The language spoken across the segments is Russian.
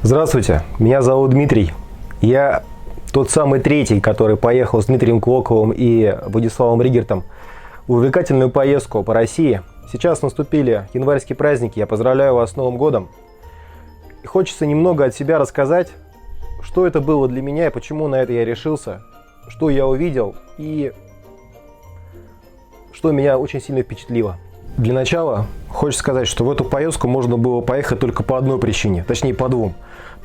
Здравствуйте, меня зовут Дмитрий. Я тот самый третий, который поехал с Дмитрием Клоковым и Владиславом Ригертом в увлекательную поездку по России. Сейчас наступили январские праздники, я поздравляю вас с Новым годом. И хочется немного от себя рассказать, что это было для меня и почему на это я решился, что я увидел и что меня очень сильно впечатлило. Для начала хочется сказать, что в эту поездку можно было поехать только по одной причине, точнее по двум.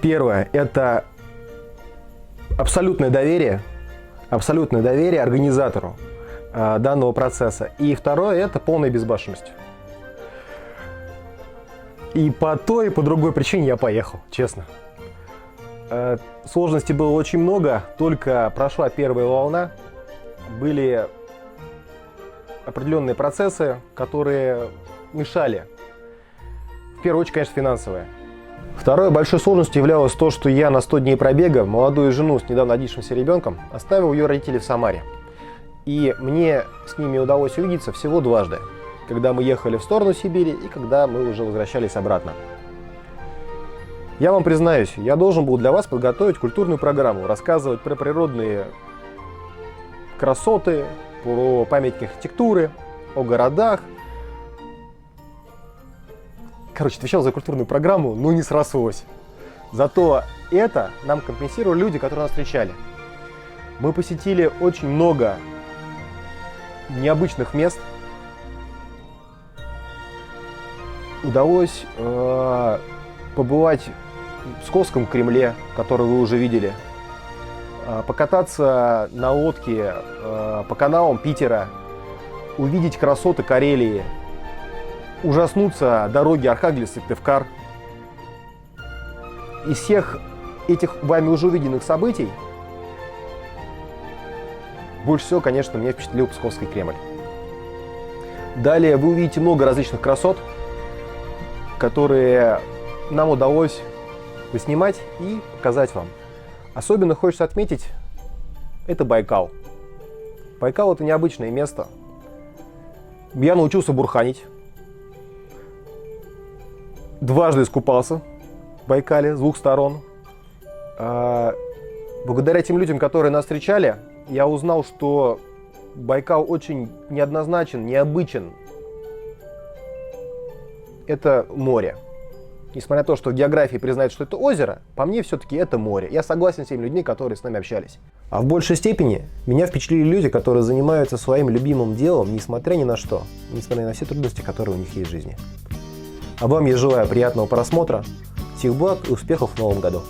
Первое – это абсолютное доверие организатору данного процесса. И второе – это полная безбашенность. И по той, и по другой причине я поехал, честно. Сложностей было очень много, только прошла первая волна, были определенные процессы, которые мешали. В первую очередь, конечно, финансовые. Второй большой сложностью являлось то, что я на 100 дней пробега молодую жену с недавно родившимся ребенком оставил ее родителей в Самаре. И мне с ними удалось увидеться всего дважды, когда мы ехали в сторону Сибири и когда мы уже возвращались обратно. Я вам признаюсь, я должен был для вас подготовить культурную программу, рассказывать про природные красоты, про памятники архитектуры, о городах. Короче, отвечал за культурную программу, но не срослось. Зато это нам компенсировали люди, которые нас встречали. Мы посетили очень много необычных мест. Удалось побывать в Псковском Кремле, который вы уже видели, покататься на лодке по каналам Питера, увидеть красоты Карелии, ужаснуться дороги Архангельск-Сыктывкар. Из всех этих вами уже увиденных событий больше всего, конечно, меня впечатлил Псковский Кремль. Далее вы увидите много различных красот, которые нам удалось поснимать и показать вам. Особенно хочется отметить, это Байкал. Байкал – это необычное место. Я научился бурханить. Дважды искупался в Байкале с двух сторон. Благодаря тем людям, которые нас встречали, я узнал, что Байкал очень неоднозначен, необычен. Это море. Несмотря на то, что в географии признают, что это озеро, по мне все-таки это море. Я согласен с теми людьми, которые с нами общались. А в большей степени меня впечатлили люди, которые занимаются своим любимым делом, несмотря ни на что, несмотря на все трудности, которые у них есть в жизни. А вам я желаю приятного просмотра, всех благ и успехов в новом году.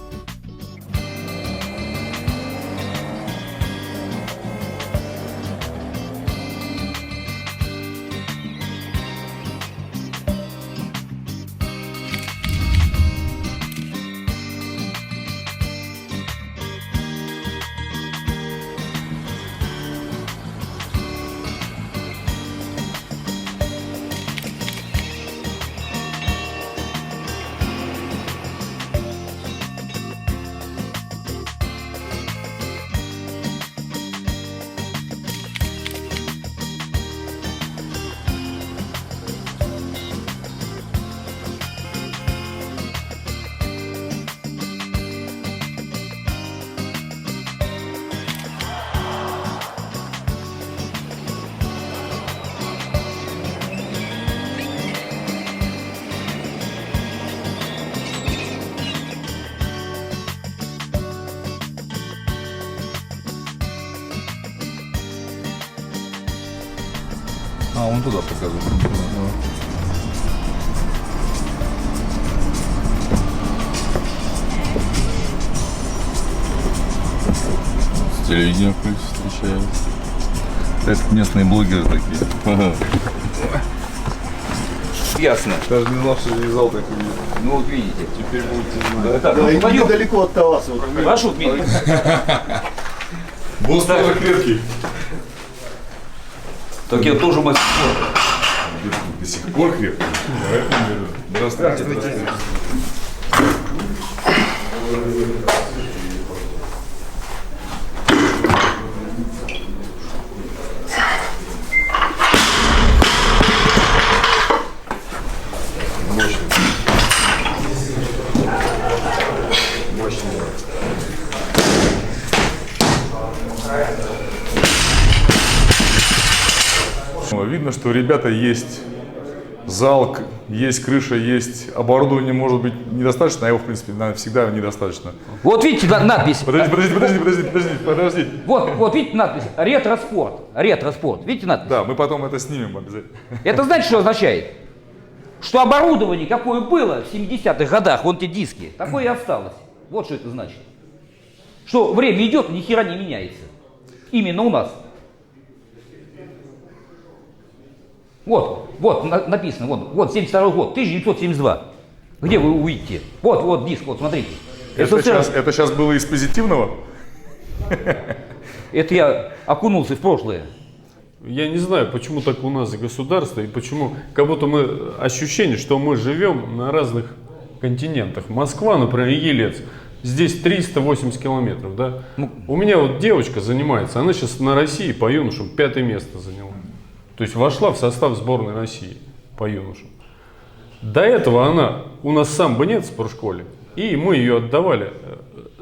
А, он туда показывает. С телевидения встречают. Это местные блогеры такие. Ясно. Даже не знал, что вязал такой. Ну вот видите. Теперь будете знать. Так, Да, и пойдем. недалеко от вас. Вот. Прошу, Дмитрий. Босс тоже крепкий. Так я тоже мастер. До сих пор крепкий. Здравствуйте. Здравствуйте. Видно, что у ребята есть зал, есть крыша, есть оборудование, может быть, недостаточно, а его, в принципе, всегда недостаточно. Вот видите надпись. Подожди. Вот видите надпись. Ретро-спорт. Ретро-спорт. Видите надпись? Да, мы потом это снимем обязательно. Это знаете, что означает? Что оборудование, какое было в 70-х годах, вон те диски, такое и осталось. Вот что это значит. Что время идет, ни хера не меняется. Именно у нас. Вот написано, вот 72 год, 1972. Где вы увидите? Вот диск, вот смотрите. Это сейчас было из позитивного? Это я окунулся в прошлое. Я не знаю, почему так у нас государство и почему, как будто мы ощущение, что мы живем на разных континентах. Москва, например, Елец, здесь 380 километров, да? У меня вот девочка занимается, она сейчас на России по юношам 5-е место заняла. То есть вошла в состав сборной России по юношам. До этого она у нас самбо нет в спортшколе, и мы ее отдавали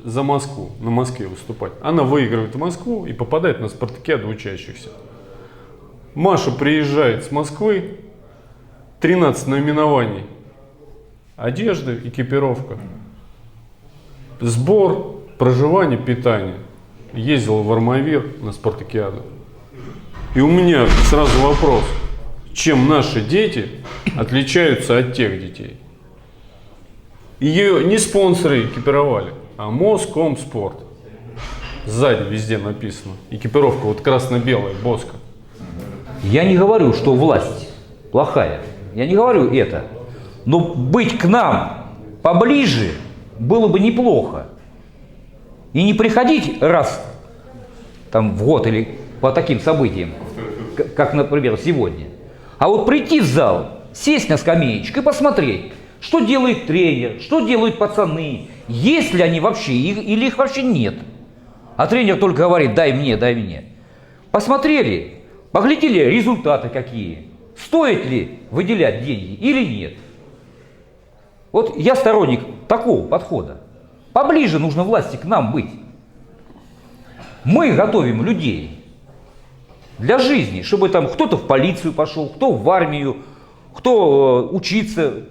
за Москву, на Москве выступать. Она выигрывает в Москву и попадает на спартакиаду учащихся. Маша приезжает с Москвы, 13 наименований одежды, экипировка, сбор, проживание, питание. Ездила в Армавир на спартакиаду. И у меня сразу вопрос, чем наши дети отличаются от тех детей? Ее не спонсоры экипировали, а Москомспорт. Сзади везде написано. Экипировка вот красно-белая, Боска. Я не говорю, что власть плохая. Я не говорю это. Но быть к нам поближе было бы неплохо. И не приходить раз там, в год или по таким событиям, как, например, сегодня. А вот прийти в зал, сесть на скамеечку и посмотреть, что делает тренер, что делают пацаны, есть ли они вообще, или их вообще нет. А тренер только говорит: дай мне, дай мне. Посмотрели, поглядели результаты какие, стоит ли выделять деньги или нет. Вот я сторонник такого подхода. Поближе нужно власти к нам быть. Мы готовим людей для жизни, чтобы там кто-то в полицию пошел, кто в армию, кто учиться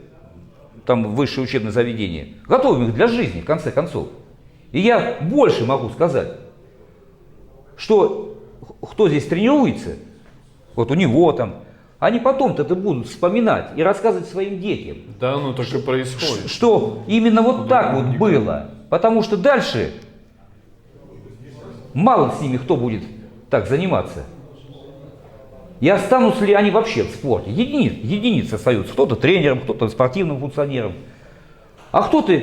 там в высшее учебное заведение. Готовим их для жизни, в конце концов. И я больше могу сказать, что кто здесь тренируется, вот у него там, они потом-то это будут вспоминать и рассказывать своим детям. Да, оно так и происходит. Что именно вот так вот было. Потому что дальше мало с ними кто будет так заниматься. И останутся ли они вообще в спорте? Единицы остаются. Кто-то тренером, кто-то спортивным функционером. А кто-то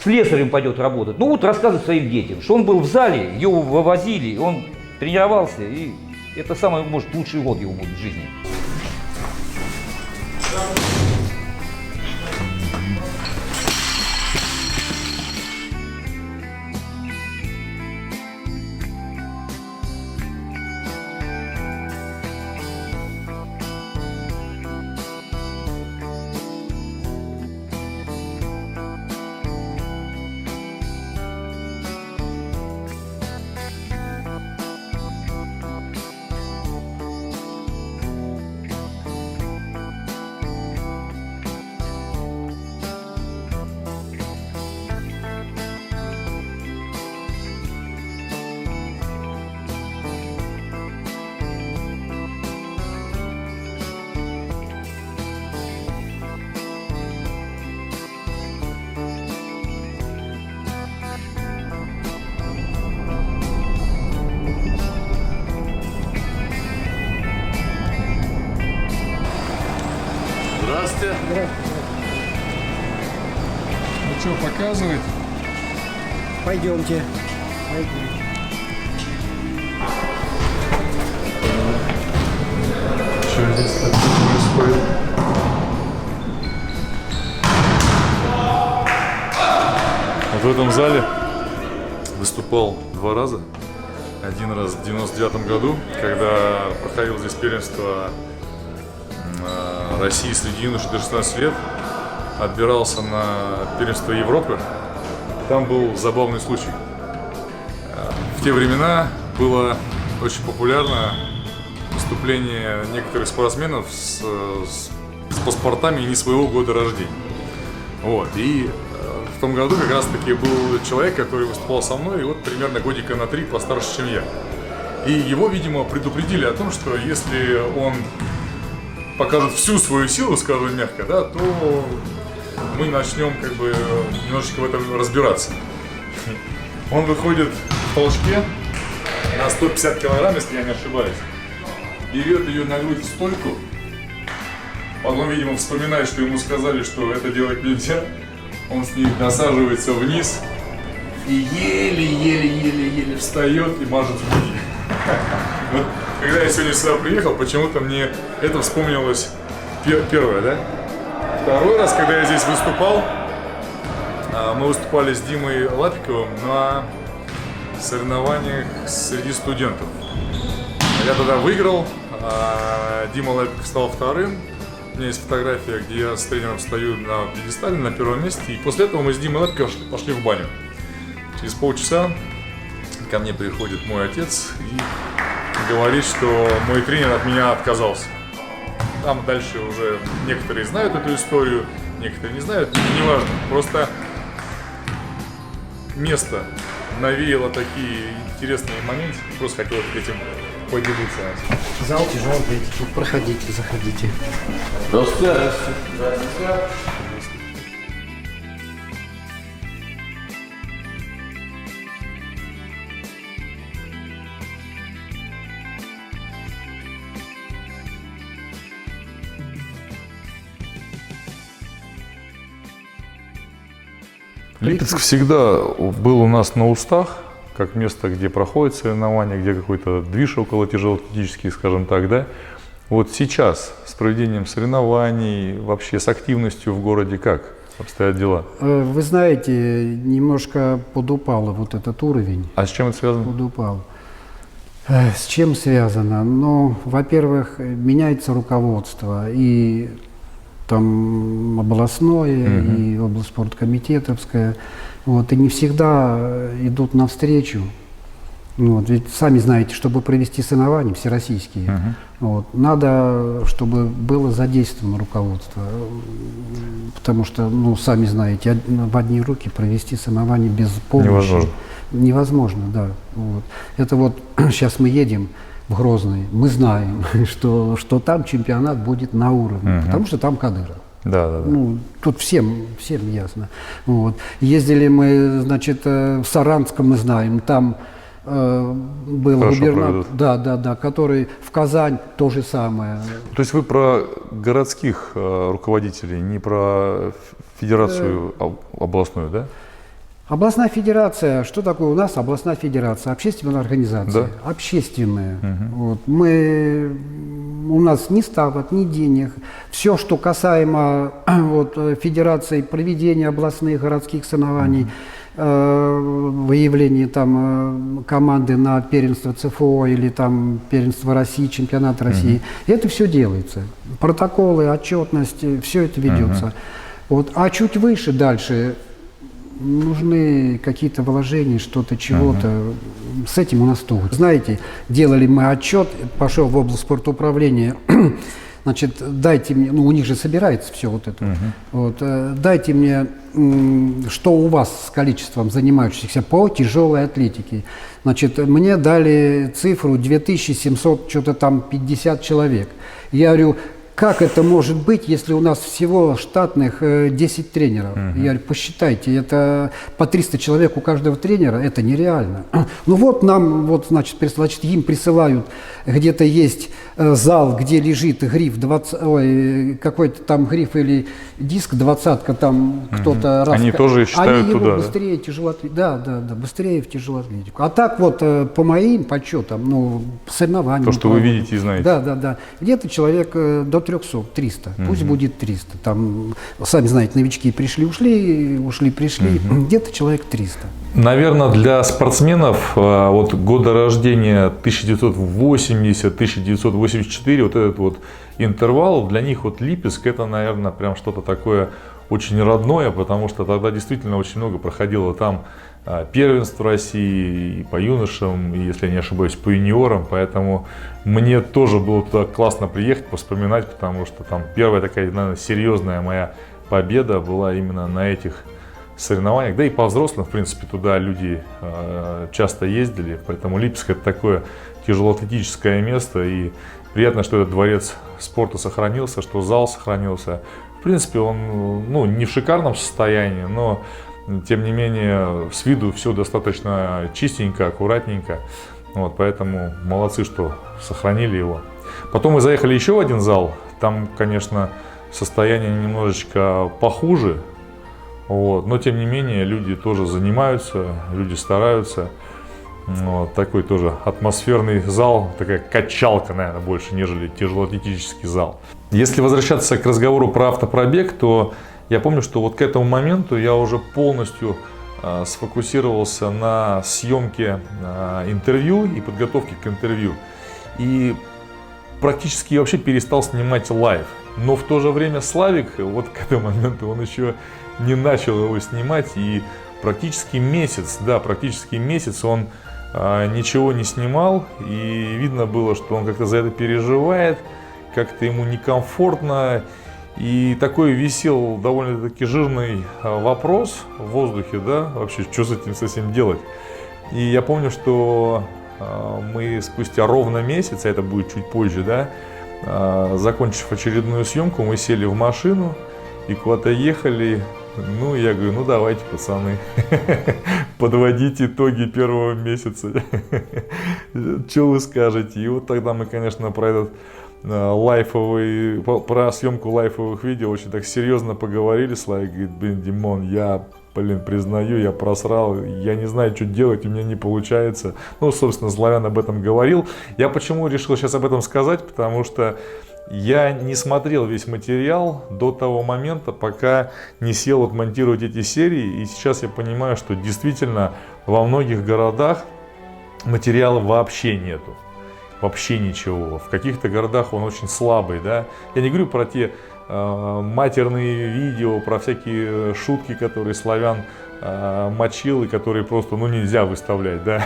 слесарем пойдет работать. Ну вот рассказывать своим детям, что он был в зале, его вывозили, он тренировался. И это самый, может, лучший год его будет в жизни. Здравствуйте. Ну что, показывать? Пойдемте. Что здесь такое происходит? Вот в этом зале выступал 2 раза. Один раз в 99 году, когда проходило здесь первенство России среди юношей до 16 лет, отбирался на первенство Европы. там был забавный случай. В те времена было очень популярно выступление некоторых спортсменов с паспортами не своего года рождения. Вот. И в том году как раз таки был человек, который выступал со мной, и вот примерно годика на 3 постарше, чем я. И его, видимо, предупредили о том, что если он покажет всю свою силу, скажем мягко, да, то мы начнем как бы немножечко в этом разбираться. Он выходит в толчке на 150 килограмм, если я не ошибаюсь, берет ее на грудь в стойку, потом, видимо, вспоминает, что ему сказали, что это делать нельзя, он с ней насаживается вниз и еле-еле встает и мажет в груди. Вот, когда я сегодня сюда приехал, почему-то мне это вспомнилось первое, да? Второй раз, когда я здесь выступал, мы выступали с Димой Лапиковым на соревнованиях среди студентов. Я тогда выиграл, Дима Лапиков стал вторым. У меня есть фотография, где я с тренером стою на пьедестале на первом месте. И после этого мы с Димой Лапиковым пошли в баню. Через полчаса ко мне приходит мой отец и говорит, что мой тренер от меня отказался. Там дальше уже некоторые знают эту историю, некоторые не знают, неважно. Просто место навеяло такие интересные моменты, просто хотел этим поделиться. Зал тяжелой атлетики. Проходите, заходите. Здравствуйте. Липецк всегда был у нас на устах, как место, где проходят соревнования, где какой-то движ околотяжелоатлетический, скажем так, да. Вот сейчас с проведением соревнований, вообще с активностью в городе как обстоят дела? Вы знаете, немножко подупал вот этот уровень. А с чем это связано? Подупал. С чем связано? Ну, во-первых, меняется руководство, и там областное, и облспорткомитетовское. Вот, и не всегда идут навстречу. Вот, ведь сами знаете, чтобы провести соревнования всероссийские, вот, надо, чтобы было задействовано руководство. Потому что, ну, сами знаете, в одни руки провести соревнования без помощи невозможно. Невозможно, да. Вот. Это вот сейчас мы едем в Грозный, мы знаем, что там чемпионат будет на уровне, потому что там Кадыров. Да. Ну, тут всем ясно. Вот. Ездили мы, значит, в Саранском, мы знаем, там был губернатор, да, который в Казань то же самое. То есть вы про городских руководителей, не про федерацию областную, да? Областная федерация, что такое у нас областная федерация? Общественная организация, да? Общественная. Вот. У нас ни ставок, ни денег. Все, что касаемо вот, федерации проведения областных городских соревнований, выявление там команды на первенство ЦФО или там первенство России, чемпионат России, это все делается. Протоколы, отчетность, все это ведется. Вот. А чуть выше, дальше, нужны какие-то вложения, что-то, чего-то. С этим у нас туго. Знаете, делали мы отчет, пошел в облспортуправление. Значит, дайте мне, ну у них же собирается все вот это. Вот, дайте мне, что у вас с количеством занимающихся по тяжелой атлетике. Значит, мне дали цифру 2700, что-то там 50 человек. Я говорю, как это может быть, если у нас всего штатных 10 тренеров? Я говорю, посчитайте, это по 300 человек у каждого тренера, это нереально. Ну вот нам, вот, значит, им присылают, где-то есть зал, где лежит гриф, какой-то там гриф или диск, 20-ка там кто-то раз. Они тоже считают они туда, его быстрее тяжелоатлетику. Да, быстрее в тяжелоатлетику. А так вот, по моим подсчетам, ну, соревнованиям. То, что вы видите и знаете. Да. Где-то человек до 300, 300. Пусть будет 300. Там, сами знаете, новички пришли, пришли. Где-то человек 300. Наверное, для спортсменов вот года рождения 1980-1984, вот этот вот интервал, для них вот Липецк, это, наверное, прям что-то такое очень родное, потому что тогда действительно очень много проходило там первенств России и по юношам, и, если я не ошибаюсь, по юниорам, поэтому мне тоже было туда классно приехать, поспоминать, потому что там первая такая, наверное, серьезная моя победа была именно на этих соревнованиях, да и по взрослым, в принципе, туда люди часто ездили, поэтому Липецк — это такое тяжелоатлетическое место, и приятно, что этот дворец спорта сохранился, что зал сохранился. В принципе, он, ну, не в шикарном состоянии, но тем не менее с виду все достаточно чистенько, аккуратненько, вот, поэтому молодцы, что сохранили его. Потом мы заехали еще в один зал, там, конечно, состояние немножечко похуже. Вот. Но тем не менее люди тоже занимаются, люди стараются. Вот. Такой тоже атмосферный зал, такая качалка, наверное, больше, нежели тяжелоатлетический зал. Если возвращаться к разговору про автопробег, то я помню, что вот к этому моменту я уже полностью сфокусировался на съемке интервью и подготовке к интервью. И практически вообще перестал снимать лайв. Но в то же время Славик, вот к этому моменту он еще не начал его снимать, и практически месяц он ничего не снимал, и видно было, что он как-то за это переживает, как-то ему некомфортно, и такой висел довольно-таки жирный вопрос в воздухе, да, вообще, что с этим делать. И я помню, что мы спустя ровно месяц, а это будет чуть позже, да, закончив очередную съемку, мы сели в машину и куда-то ехали. Ну, я говорю, ну давайте, пацаны, подводите итоги первого месяца. Что вы скажете? И вот тогда мы, конечно, про этот про съемку лайфовых видео очень так серьезно поговорили. Славик говорит, блин, Димон, я, признаю, я просрал, я не знаю, что делать, у меня не получается. Ну, собственно, Славян об этом говорил. Я почему решил сейчас об этом сказать? Потому что я не смотрел весь материал до того момента, пока не сел отмонтировать эти серии. И сейчас я понимаю, что действительно во многих городах материала вообще нету. Вообще ничего. В каких-то городах он очень слабый, да. Я не говорю про те матерные видео, про всякие шутки, которые Славян мочил и которые просто, ну, нельзя выставлять, да.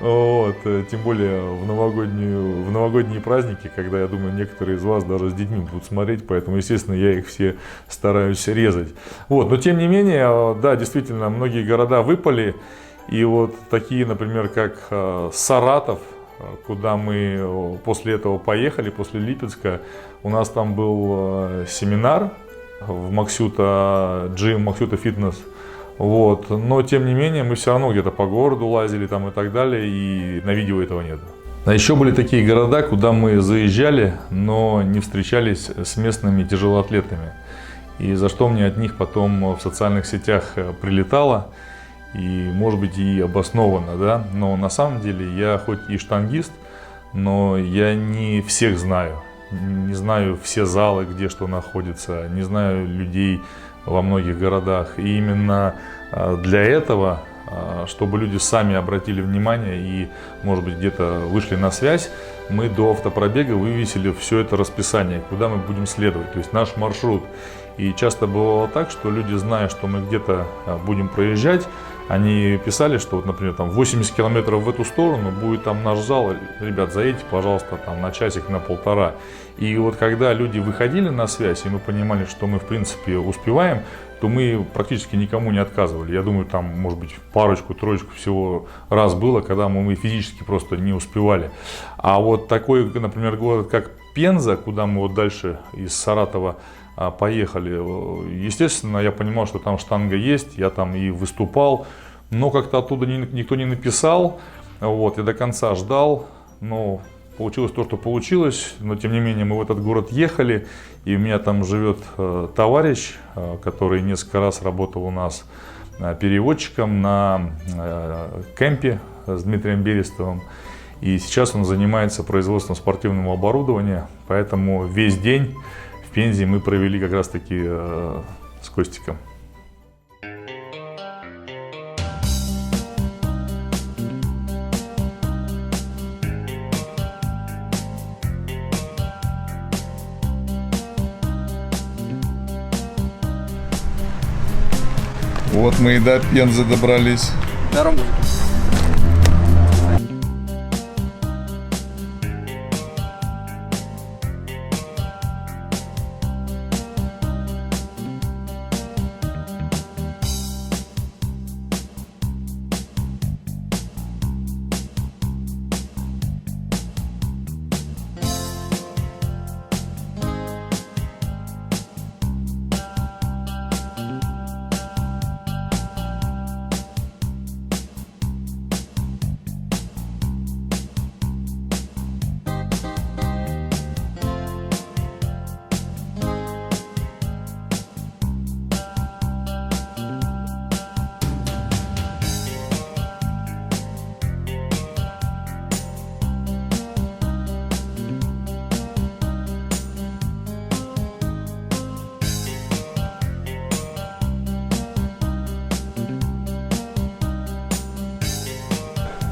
Вот. Тем более в новогодние праздники, когда, я думаю, некоторые из вас даже с детьми будут смотреть, поэтому, естественно, я их все стараюсь резать. Вот. Но тем не менее, да, действительно, многие города выпали, и вот такие, например, как Саратов, куда мы после этого поехали, после Липецка, у нас там был семинар в Максюта Gym, Максюта Фитнес. Вот. Но тем не менее мы все равно где-то по городу лазили там и так далее, и на видео этого нет. А еще были такие города, куда мы заезжали, но не встречались с местными тяжелоатлетами. И за что мне от них потом в социальных сетях прилетало, и может быть и обоснованно, да. Но на самом деле я хоть и штангист, но я не всех знаю. Не знаю все залы, где что находится, не знаю людей во многих городах. И именно для этого, чтобы люди сами обратили внимание и, может быть, где-то вышли на связь, мы до автопробега вывесили все это расписание, куда мы будем следовать, то есть наш маршрут. И часто бывало так, что люди, зная, что мы где-то будем проезжать, они писали, что, вот, например, там 80 километров в эту сторону будет там наш зал, ребят, заедьте, пожалуйста, там на часик, на полтора. И вот когда люди выходили на связь, и мы понимали, что мы, в принципе, успеваем, то мы практически никому не отказывали. Я думаю, там, может быть, парочку-троечку всего раз было, когда мы физически просто не успевали. А вот такой, например, город, как Пенза, куда мы вот дальше из Саратова поехали, естественно, я понимал, что там штанга есть, я там и выступал, но как-то оттуда никто не написал, вот, я до конца ждал, но получилось то, что получилось, но тем не менее мы в этот город ехали, и у меня там живет товарищ, который несколько раз работал у нас переводчиком на кемпе с Дмитрием Берестовым, и сейчас он занимается производством спортивного оборудования, поэтому весь день в Пензе мы провели как раз таки с Костиком. Вот мы и до Пензы добрались.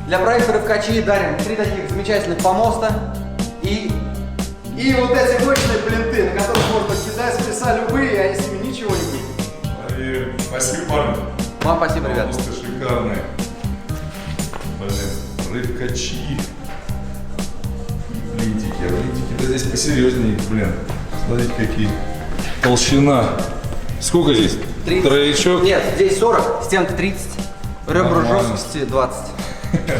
Для проекта «Рывкачи» дарим 3 таких замечательных помоста и вот эти мощные плинты, на которых можно кидать спеса любые, и они с ними ничего не будет. Спасибо, парни. Вам спасибо, ребята. Просто шикарные. Блин, рыбкачи. Блинтики. А блинтики-то здесь посерьезнее, блин. Смотрите, какие. Толщина. Сколько здесь? 30. Троечок? Нет, здесь 40, стенка 30, ребра Нормально. жесткости 20.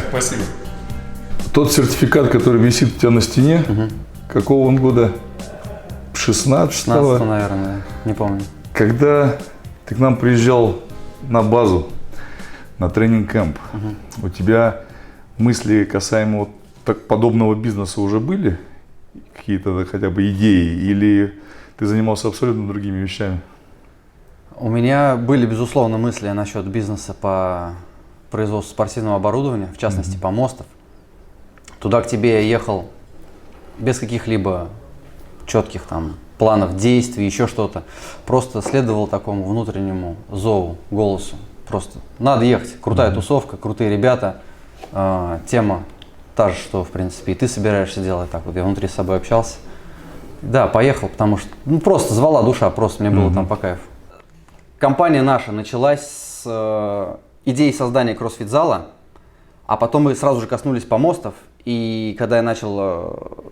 Спасибо. Тот сертификат, который висит у тебя на стене, какого он года? 16-го? наверное, не помню. Когда ты к нам приезжал на базу, на тренинг-кэмп, у тебя мысли касаемо вот подобного бизнеса уже были? Какие-то хотя бы идеи? Или ты занимался абсолютно другими вещами? У меня были, безусловно, мысли насчет бизнеса по производству спортивного оборудования, в частности, помостов. Туда к тебе я ехал без каких-либо четких там планов действий, еще что-то. Просто следовал такому внутреннему зову, голосу. Просто надо ехать. Крутая тусовка, крутые ребята. Тема та же, что, в принципе, и ты собираешься делать. Так вот я внутри с собой общался. Да, поехал, потому что просто звала душа, просто мне было там по кайфу. Компания наша началась с идеи создания кроссфит-зала, а потом мы сразу же коснулись помостов. И когда я начал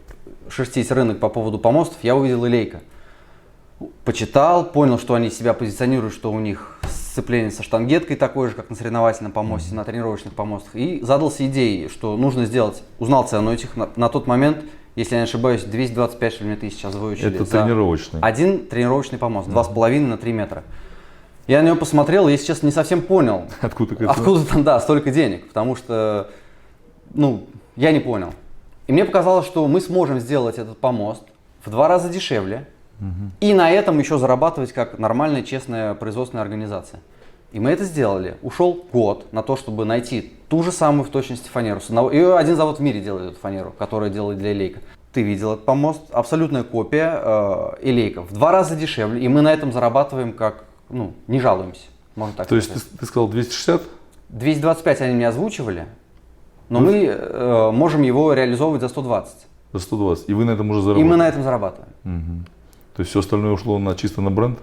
шерстить рынок по поводу помостов, я увидел Элейка. Почитал, понял, что они себя позиционируют, что у них сцепление со штангеткой такое же, как на соревновательном помосте, на тренировочных помостах. И задался идеей, что нужно сделать, узнал цену этих, на тот момент, если я не ошибаюсь, 225 что ли, тысяч сейчас выучили. Это тренировочный? Один тренировочный помост, 2,5 на 3 метра. Я на него посмотрел, и, если честно, не совсем понял, откуда там, да, столько денег, потому что, я не понял. И мне показалось, что мы сможем сделать этот помост в 2 раза дешевле, и на этом еще зарабатывать как нормальная, честная производственная организация. И мы это сделали. Ушел год на то, чтобы найти ту же самую в точности фанеру. Ее один завод в мире делает эту фанеру, которая делает для Элейка. Ты видел этот помост, абсолютная копия Элейка, в 2 раза дешевле, и мы на этом зарабатываем как, не жалуемся, можно так сказать. То есть ты сказал 260? 225 они мне озвучивали, но мы можем его реализовывать за 120. За 120. И вы на этом уже зарабатываете? И мы на этом зарабатываем. То есть все остальное ушло чисто на бренд?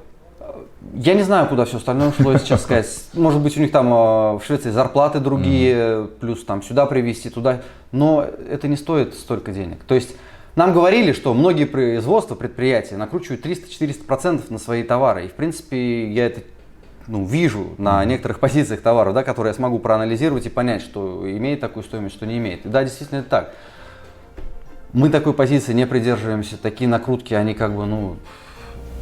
Я не знаю, куда все остальное ушло, если честно сказать. Может быть, у них там в Швеции зарплаты другие, плюс там сюда привезти, туда. Но это не стоит столько денег. То есть нам говорили, что многие производства, предприятия накручивают 300-400% на свои товары. И в принципе я это вижу на некоторых позициях товаров, да, которые я смогу проанализировать и понять, что имеет такую стоимость, что не имеет. И да, действительно это так. Мы такой позиции не придерживаемся, такие накрутки, они как бы,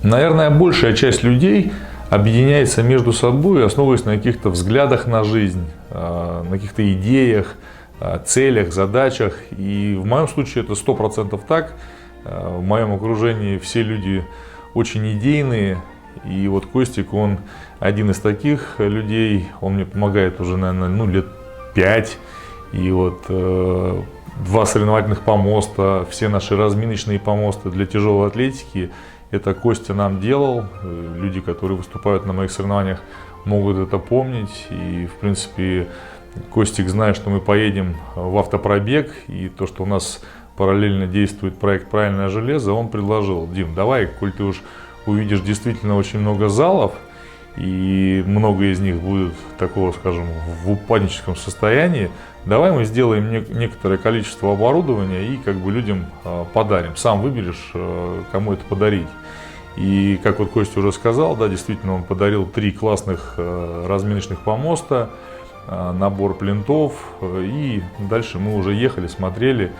Наверное, большая часть людей объединяется между собой, основываясь на каких-то взглядах на жизнь, на каких-то идеях, целях, задачах. И в моем случае это 100% так. В моем окружении все люди очень идейные. И вот Костик, он один из таких людей. Он мне помогает уже, наверное, лет 5. И вот 2 соревновательных помоста, все наши разминочные помосты для тяжелой атлетики. Это Костя нам делал. Люди, которые выступают на моих соревнованиях, могут это помнить. И, в принципе, Костик, зная, что мы поедем в автопробег, и то, что у нас параллельно действует проект «Правильное железо», он предложил: Дим, давай, коль ты уж увидишь действительно очень много залов, и много из них будут такого, скажем, в упадническом состоянии, давай мы сделаем некоторое количество оборудования и как бы людям подарим. Сам выберешь, кому это подарить. И как вот Костя уже сказал, да, действительно он подарил 3 классных разминочных помоста, набор плинтов, и дальше мы уже ехали, смотрели,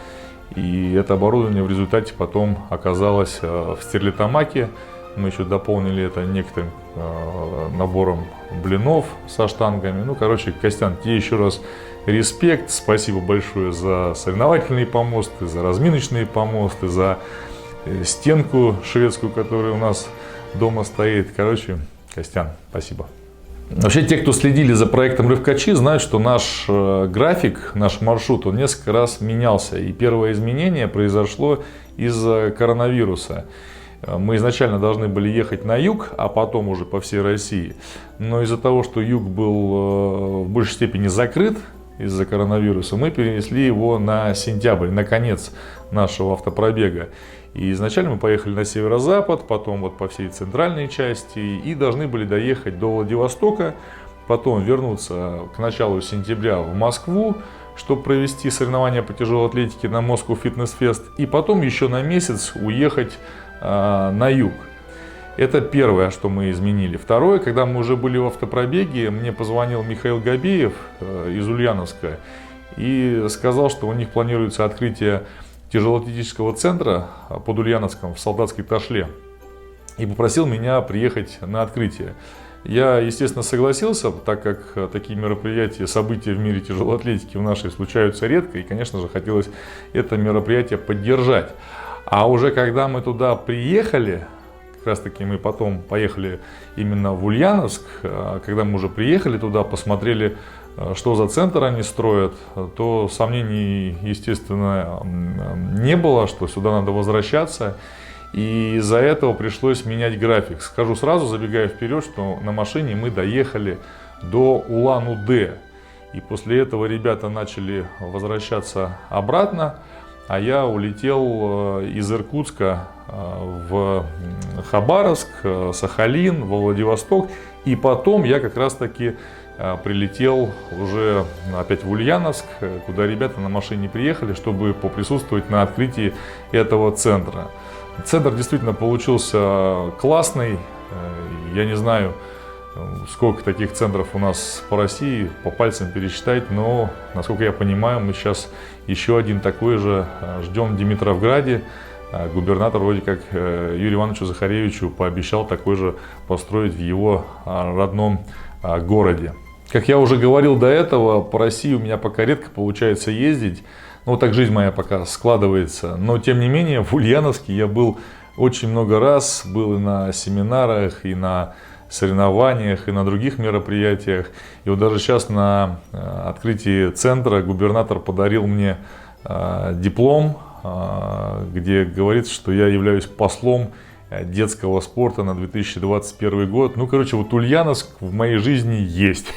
и это оборудование в результате потом оказалось в Стерлитамаке. Мы еще дополнили это некоторым набором блинов со штангами. Ну, короче, Костян, тебе еще раз респект, спасибо большое за соревновательные помосты, за разминочные помосты, за стенку шведскую, которая у нас дома стоит. Короче, Костян, спасибо. Вообще, те, кто следили за проектом Рывкачи, знают, что наш график, наш маршрут, он несколько раз менялся. И первое изменение произошло из-за коронавируса. Мы изначально должны были ехать на юг, а потом уже по всей России. Но из-за того, что юг был в большей степени закрыт из-за коронавируса, мы перенесли его на сентябрь, на конец нашего автопробега. И изначально мы поехали на северо-запад, потом вот по всей центральной части и должны были доехать до Владивостока, потом вернуться к началу сентября в Москву, чтобы провести соревнования по тяжелой атлетике на Moscow Fitness Fest, и потом еще на месяц уехать на юг. Это первое, что мы изменили. Второе, когда мы уже были в автопробеге, мне позвонил Михаил Габеев из Ульяновска и сказал, что у них планируется открытие тяжелоатлетического центра под Ульяновском в Солдатской Ташле, и попросил меня приехать на открытие. Я, естественно, согласился, так как такие мероприятия, события в мире тяжелой атлетики в нашей случаются редко, и, конечно же, хотелось это мероприятие поддержать. А уже когда мы туда приехали, как раз таки мы потом поехали именно в Ульяновск, когда мы уже приехали туда, посмотрели, что за центр они строят, то сомнений, естественно, не было, что сюда надо возвращаться. И из-за этого пришлось менять график. Скажу сразу, забегая вперед, что на машине мы доехали до Улан-Удэ. И после этого ребята начали возвращаться обратно, а я улетел из Иркутска в Хабаровск, Сахалин, во Владивосток. И потом я как раз таки прилетел уже опять в Ульяновск, куда ребята на машине приехали, чтобы поприсутствовать на открытии этого центра. Центр действительно получился классный. Я не знаю, сколько таких центров у нас по России, по пальцам пересчитать, но, насколько я понимаю, мы сейчас еще один такой же ждем в Димитровграде. Губернатор вроде как Юрию Ивановичу Захаревичу пообещал такой же построить в его родном городе. Как я уже говорил до этого, по России у меня пока редко получается ездить. Ну, вот так жизнь моя пока складывается. Но, тем не менее, в Ульяновске я был очень много раз. Был и на семинарах, и на соревнованиях, и на других мероприятиях. И вот даже сейчас на открытии центра губернатор подарил мне диплом, где говорится, что я являюсь послом детского спорта на 2021 год. Ну, короче, вот Ульяновск в моей жизни есть.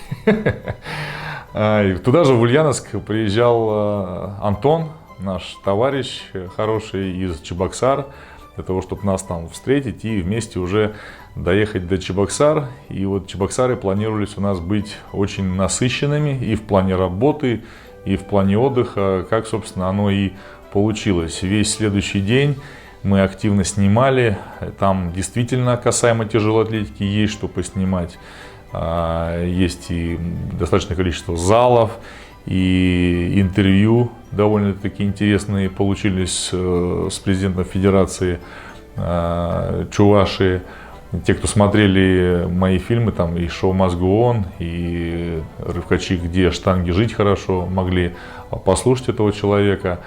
Туда же в Ульяновск приезжал Антон, наш товарищ хороший из Чебоксар, для того, чтобы нас там встретить и вместе уже доехать до Чебоксар. И вот Чебоксары планировались у нас быть очень насыщенными и в плане работы, и в плане отдыха, как, собственно, оно и получилось. Весь следующий день мы активно снимали, там действительно касаемо тяжелой атлетики есть что поснимать. Есть и достаточное количество залов, и интервью довольно-таки интересные получились с президентом Федерации Чувашии. Те, кто смотрели мои фильмы, там и «Шоу Must Go On», и «Рывкачи, где штанги жить хорошо», могли послушать этого человека.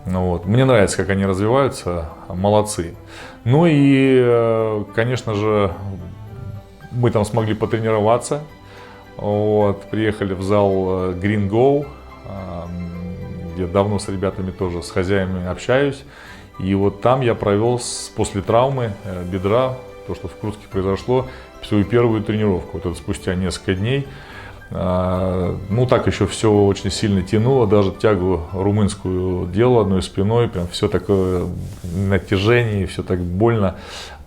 Вот. Мне нравится, как они развиваются, молодцы. Ну и, конечно же, мы там смогли потренироваться. Вот. Приехали в зал Green Go, где давно с ребятами тоже, с хозяевами общаюсь. И вот там я провел после травмы бедра, то, что в Крутске произошло, свою первую тренировку. Вот это спустя несколько дней. Ну, так еще все очень сильно тянуло, даже тягу румынскую делал одной спиной, прям все такое натяжение, все так больно.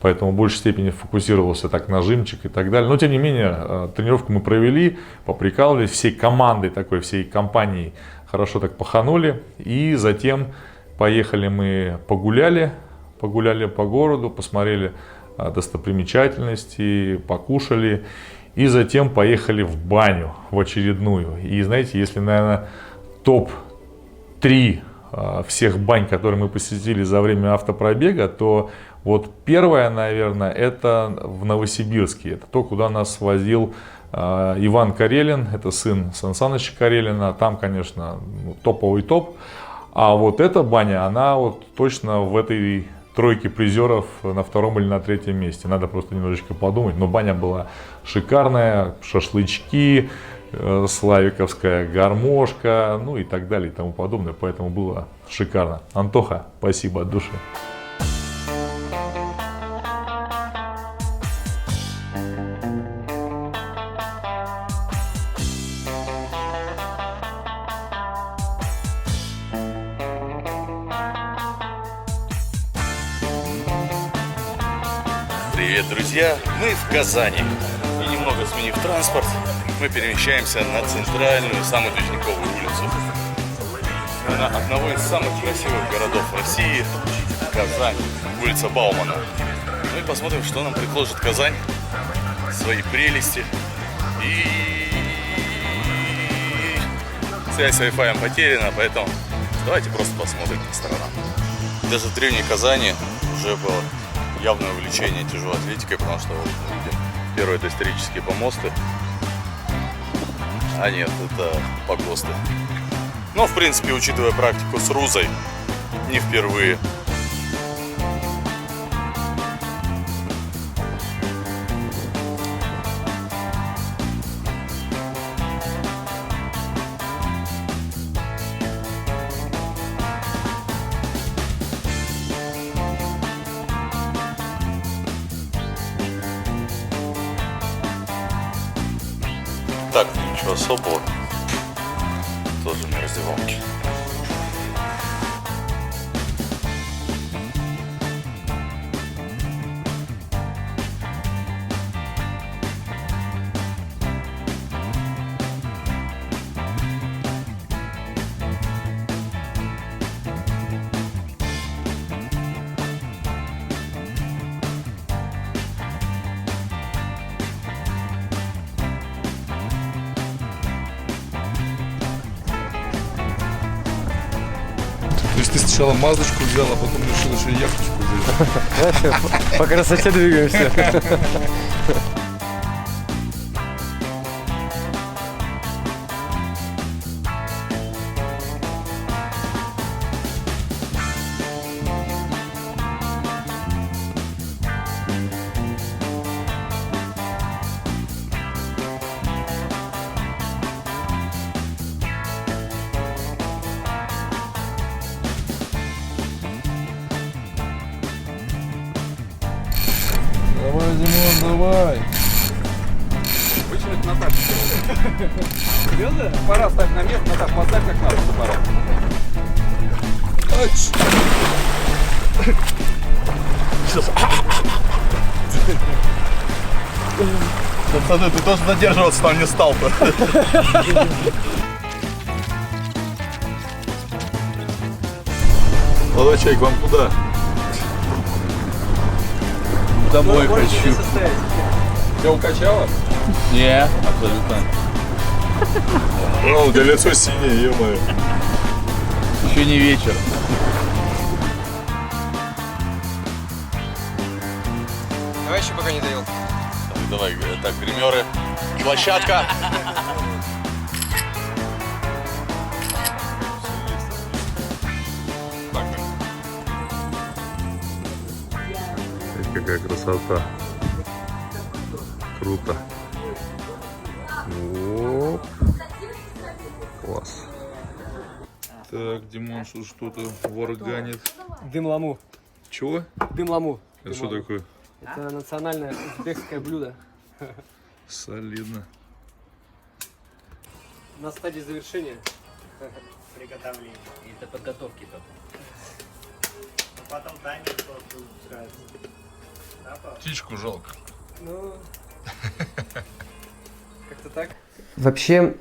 поэтому в большей степени фокусировался так нажимчик и так далее. Но тем не менее, тренировку мы провели, поприкалывались, всей командой такой, всей компанией хорошо так паханули. И затем поехали мы погуляли по городу, посмотрели достопримечательности, покушали. И затем поехали в баню, в очередную. И знаете, если, наверное, топ-3 всех бань, которые мы посетили за время автопробега, то вот первая, наверное, это в Новосибирске. Это то, куда нас свозил Иван Карелин, это сын Сан Саныча Карелина. Там, конечно, топовый топ. А вот эта баня, она вот точно в этой тройке призеров на 2-м или на 3-м месте. Надо просто немножечко подумать. Но баня была шикарная, шашлычки, славиковская гармошка, ну и так далее и тому подобное. Поэтому было шикарно. Антоха, спасибо от души. Привет, друзья! Мы в Казани. И немного сменив транспорт, мы перемещаемся на центральную, самую движниковую улицу. На одного из самых красивых городов России, Казань, улица Баумана. Ну и посмотрим, что нам предложит Казань, свои прелести. И связь с Wi-Fi потеряна, поэтому давайте просто посмотрим по сторонам. Даже в древней Казани уже было явное увлечение тяжелой атлетикой, потому что вот мы видим, первые это исторические помосты, а нет, это погосты. Но в принципе, учитывая практику с Рузой, не впервые. Так, ничего особого. Тоже на раздевалке. То есть ты сначала Маздочку взял, а потом решил еще и яхточку взять. Знаешь, по красоте двигаемся. Давай, Димон, давай. Вычислить на так. Серьезно? Пора ставь на место, на так поставь как надо. Пора. Пацаны, ты тоже задерживаться там не стал-то. Молодой человек, вам куда? Домой хочу. Тебя укачало? Не, абсолютно. Ну, у тебя лицо синее, ё-моё. Еще не вечер. Давай еще пока не доел. Давай, так, гримеры. Площадка. Какая красота. Круто. Оп. Класс. Так, Димон что-то варганит. Дым ламу. Чего? Дым ламу. Это что такое? Это национальное узбекское блюдо. Солидно. На стадии завершения. Приготовление. Это подготовки только. Потом таймер устраивается. Птичку жалко. Ну, как-то так. Вообще,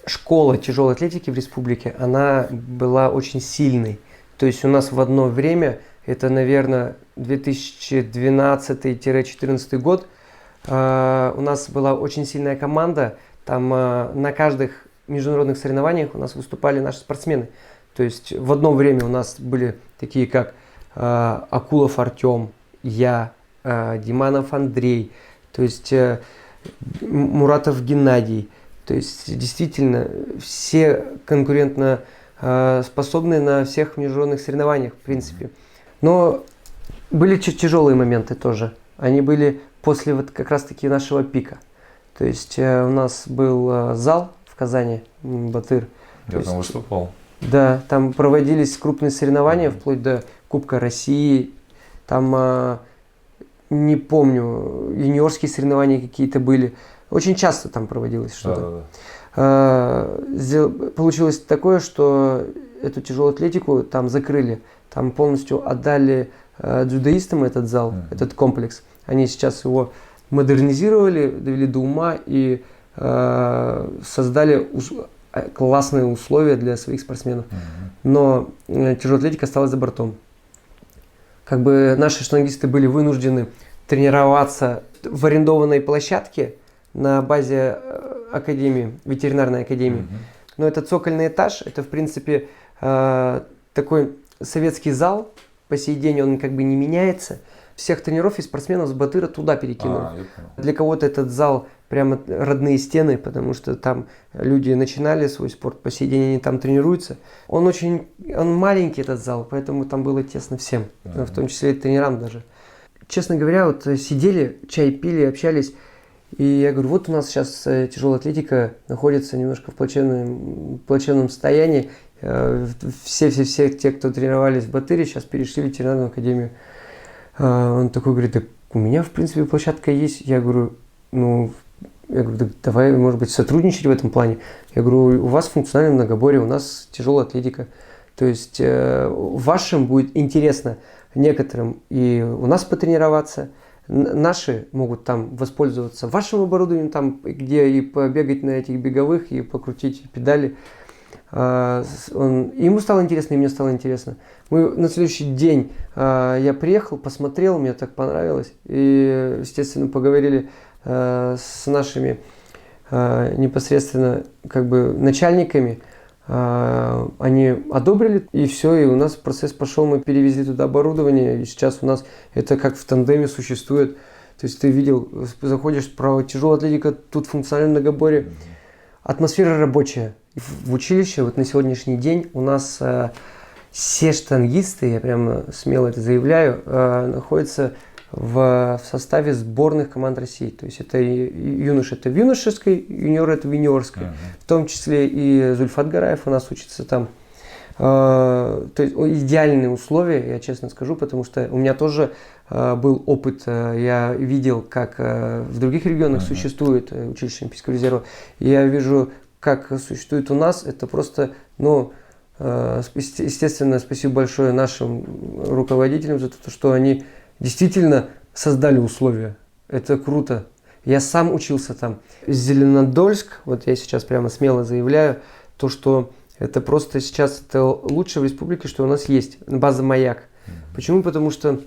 школа тяжелой атлетики в республике, она была очень сильной. То есть у нас в одно время, это, наверное, 2012-2014 год, у нас была очень сильная команда. Там на каждых международных соревнованиях у нас выступали наши спортсмены. То есть в одно время у нас были такие, как Акулов Артем, я, Диманов Андрей, то есть Муратов Геннадий. То есть действительно все конкурентно способны на всех международных соревнованиях, в принципе. Но были тяжелые моменты тоже. Они были после вот как раз-таки нашего пика. То есть у нас был зал в Казани, Батыр. Я там выступал. Да, там проводились крупные соревнования, вплоть до Кубка России. Там, не помню, юниорские соревнования какие-то были. Очень часто там проводилось что-то. Получилось такое, что эту тяжелую атлетику там закрыли. Там полностью отдали дзюдоистам этот зал, этот комплекс. Они сейчас его модернизировали, довели до ума и создали классные условия для своих спортсменов. Но тяжелая атлетика осталась за бортом. Как бы наши штангисты были вынуждены тренироваться в арендованной площадке на базе академии, ветеринарной академии. Но это цокольный этаж, это в принципе такой советский зал, по сей день он как бы не меняется. Всех тренеров и спортсменов с Батыра туда перекинули. Для кого-то этот зал прямо родные стены, потому что там люди начинали свой спорт, по сей день они там тренируются. Он маленький, этот зал, поэтому там было тесно всем, в том числе и тренерам даже. Честно говоря, вот сидели, чай пили, общались, и я говорю, вот у нас сейчас тяжелая атлетика находится немножко в плачевном состоянии. Все те, кто тренировались в Батыре, сейчас перешли в ветеринарную академию. Он такой говорит, да у меня в принципе площадка есть. Я говорю, да давай, может быть, сотрудничать в этом плане. Я говорю, у вас функциональное многоборье, у нас тяжелая атлетика. То есть вашим будет интересно некоторым и у нас потренироваться. Наши могут там воспользоваться вашим оборудованием, там, где и побегать на этих беговых, и покрутить педали. Ему стало интересно, и мне стало интересно. Мы на следующий день я приехал, посмотрел, мне так понравилось. И, естественно, поговорили с нашими непосредственно как бы начальниками. Они одобрили, и все, и у нас процесс пошел, мы перевезли туда оборудование, и сейчас у нас это как в тандеме существует. То есть ты видел, заходишь про тяжелую атлетику, тут функциональное многоборье. Атмосфера рабочая. В училище вот на сегодняшний день у нас все штангисты, я прямо смело это заявляю, находятся в составе сборных команд России. То есть это юноши это в юношеской, юниоры это в юниорской. В том числе и Зульфат Гараев у нас учится там. То есть идеальные условия, я честно скажу, потому что у меня тоже был опыт, я видел, как в других регионах существует училище Олимпийского резерва. И я вижу, как существует у нас, это просто, естественно, спасибо большое нашим руководителям за то, что они действительно создали условия. Это круто. Я сам учился там. Зеленодольск, вот я сейчас прямо смело заявляю, то, что это просто сейчас это лучшее в республике, что у нас есть. База «Маяк». Почему? Потому что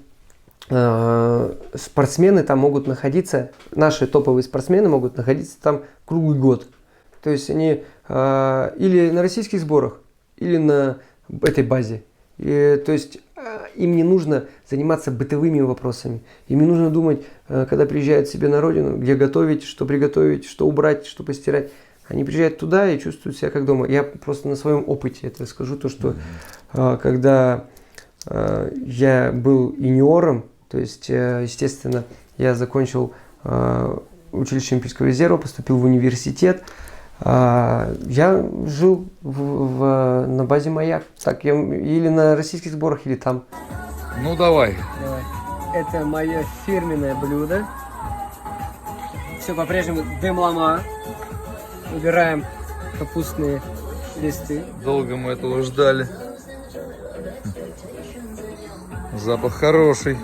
спортсмены там могут находиться, наши топовые спортсмены могут находиться там круглый год. То есть они или на российских сборах, или на этой базе. И, то есть им не нужно заниматься бытовыми вопросами. Им не нужно думать, когда приезжают себе на родину, где готовить, что приготовить, что убрать, что постирать. Они приезжают туда и чувствуют себя как дома. Я просто на своем опыте это скажу, то, что когда я был юниором, то есть, естественно, я закончил училище Олимпийского резерва, поступил в университет. Я жил на базе «Маяк». Так, или на российских сборах, или там. Ну, давай. Это мое фирменное блюдо. Все по-прежнему дым-лама. Убираем капустные листы. Долго мы этого ждали. Запах хороший.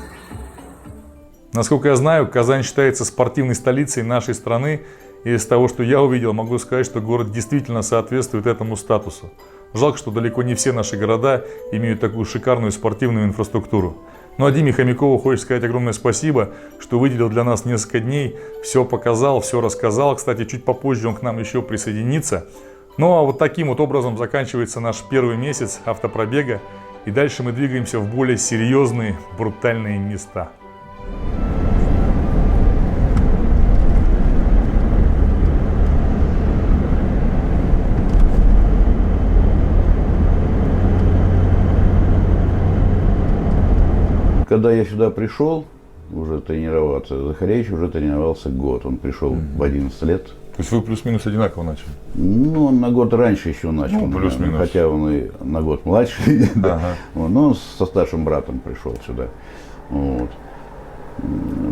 Насколько я знаю, Казань считается спортивной столицей нашей страны, и из того, что я увидел, могу сказать, что город действительно соответствует этому статусу. Жалко, что далеко не все наши города имеют такую шикарную спортивную инфраструктуру. Ну а Диме Хомякову хочется сказать огромное спасибо, что выделил для нас несколько дней, все показал, все рассказал. Кстати, чуть попозже он к нам еще присоединится. Ну а вот таким вот образом заканчивается наш первый месяц автопробега. И дальше мы двигаемся в более серьезные, брутальные места. Когда я сюда пришел уже тренироваться, Захаревич уже тренировался год. Он пришел в 11 лет. То есть вы плюс-минус одинаково начали? Ну, он на год раньше еще начал. Ну, плюс-минус. Хотя он и на год младше. Ага. Но он со старшим братом пришел сюда. Вот.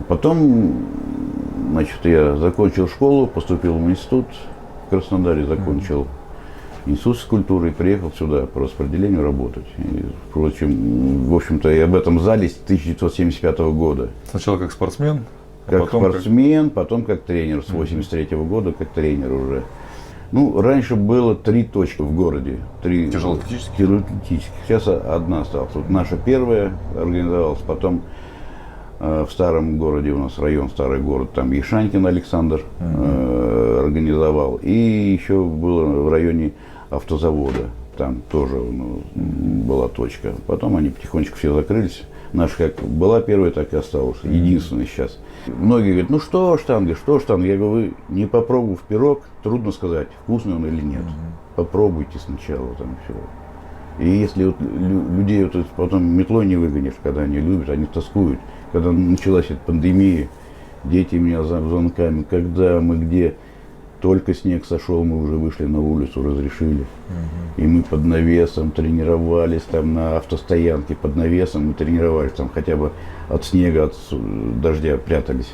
Потом, значит, я закончил школу, поступил в институт в Краснодаре, закончил институт физкультуры и приехал сюда по распределению работать. И, впрочем, в общем-то, я об этом зале с 1975 года. Сначала как спортсмен, как спортсмен, потом как тренер. С 1983 года как тренер уже. Ну, раньше было 3 точки в городе. 3 тяжелоатлетических. Сейчас одна осталась. Вот наша первая организовалась, потом в старом городе, у нас район старый город, там Ешанькин Александр организовал. И еще было в районе автозавода, там тоже была точка. Потом они потихонечку все закрылись. Наша как была первая, так и осталась. Единственная сейчас. Многие говорят, ну что штанга, что штанга. Я говорю, вы не попробовав пирог, трудно сказать, вкусный он или нет. Попробуйте сначала там все. И если вот людей вот потом метлой не выгонишь, когда они любят, они тоскуют. Когда началась эта пандемия, дети меня звонками, когда мы где, только снег сошел, мы уже вышли на улицу, разрешили. И мы под навесом тренировались, там на автостоянке под навесом мы тренировались, там хотя бы от снега, от дождя прятались.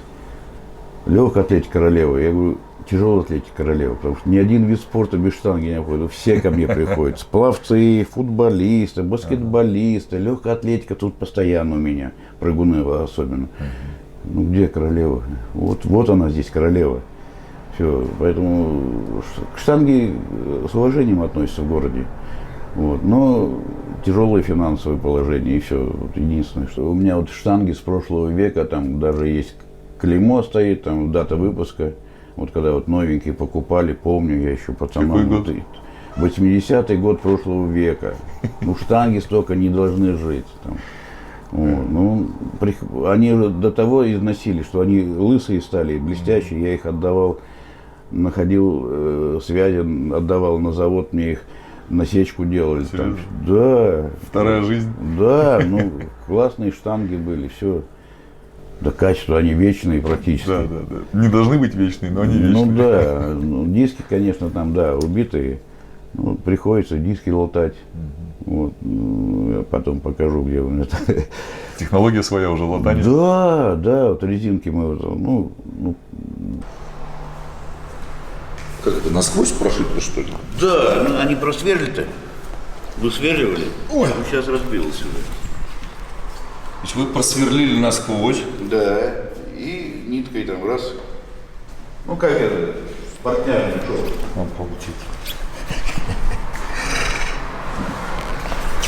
Легкая атлетика королева, я говорю, тяжелая атлетика королева, потому что ни один вид спорта без штанги не обходит, все ко мне приходят. Пловцы, футболисты, баскетболисты, легкая атлетика тут постоянно у меня, прыгуны особенно. Ну где королева? Вот она здесь королева. Все, поэтому к штанге с уважением относятся в городе. Вот. Но тяжелое финансовое положение, и все. Вот единственное, что у меня вот штанги с прошлого века, там даже есть клеймо стоит, там дата выпуска. Вот когда вот новенькие покупали, помню, я еще пацаном. Какой год? 80-й год прошлого века. Ну штанги столько не должны жить. Там. Вот. Ну, они до того износили, что они лысые стали, блестящие, я их отдавал. Находил связи, отдавал на завод, мне их насечку делали. Там. Да. Вторая жизнь. Да, ну классные штанги были, все. Да, качество они вечные практически. Да. Не должны быть вечные, но они вечные. Ну да, диски, конечно, там, да, убитые. Ну, приходится диски латать. Вот. Я потом покажу, где у меня. Технология своя уже, латание. Да, вот резинки мы, Как это, насквозь прошито, что ли? Да, они просверлили-то. Вы сверливали? Ой, сейчас разбилось сюда. То есть вы просверлили насквозь? Да, и ниткой там раз. Ну как это, спортняк шел. Он получит.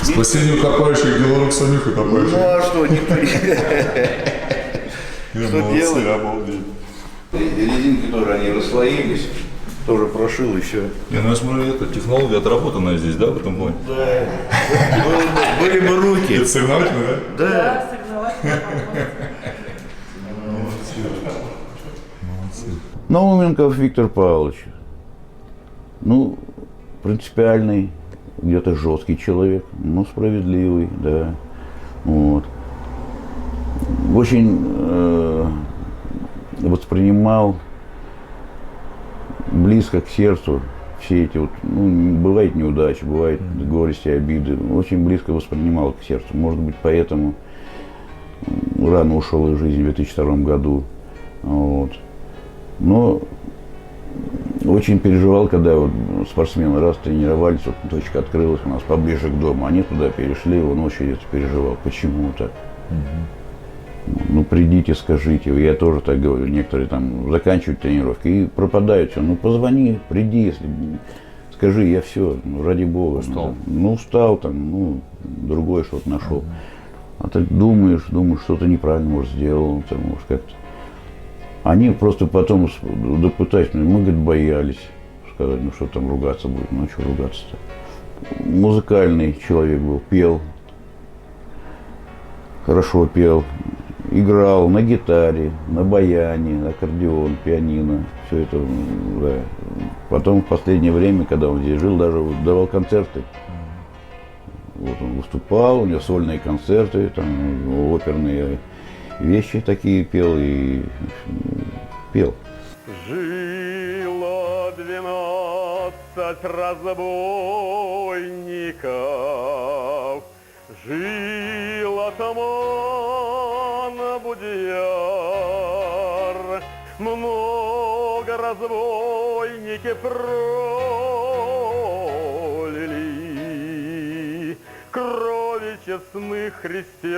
Спасению копающих, дело рук самих и копающих. Ну а что, что делать? Обалдеть. Резинки тоже, они расслоились. Тоже прошил еще. Я смотрю, это технология отработанная здесь, да, в этом плане? Да. Были бы руки. Это соревновательно, да? Да. Науменков Виктор Павлович. Ну, принципиальный, где-то жесткий человек, но справедливый, да. Вот. Очень воспринимал близко к сердцу все эти вот, бывает неудачи, бывает горести, обиды, очень близко воспринимал к сердцу. Может быть, поэтому рано ушел из жизни в 2002 году. Вот. Но очень переживал, когда вот спортсмены раз тренировались, вот точка открылась у нас поближе к дому, они туда перешли, он очень это переживал. Почему так? Ну, придите, скажите. Я тоже так говорю. Некоторые там заканчивают тренировки и пропадают все. Ну, позвони, приди, если... Скажи, я все, ну, ради бога. Устал. Ну, устал, там, ну, другое что-то нашел. А ты думаешь, что-то неправильно, может, сделал, там, может, как-то. Они просто потом допытались, мы, говорит, боялись сказать, ну, что там ругаться будет, ну, что ругаться-то. Музыкальный человек был, пел, хорошо пел, играл на гитаре, на баяне, аккордеон, пианино, все это, да. Потом в последнее время, когда он здесь жил, даже давал концерты. Вот он выступал, у него сольные концерты, там оперные вещи такие пел и пел. Жило 12 разбойников, жил атаман Будьяр, много разбойники пролили крови честных христиан,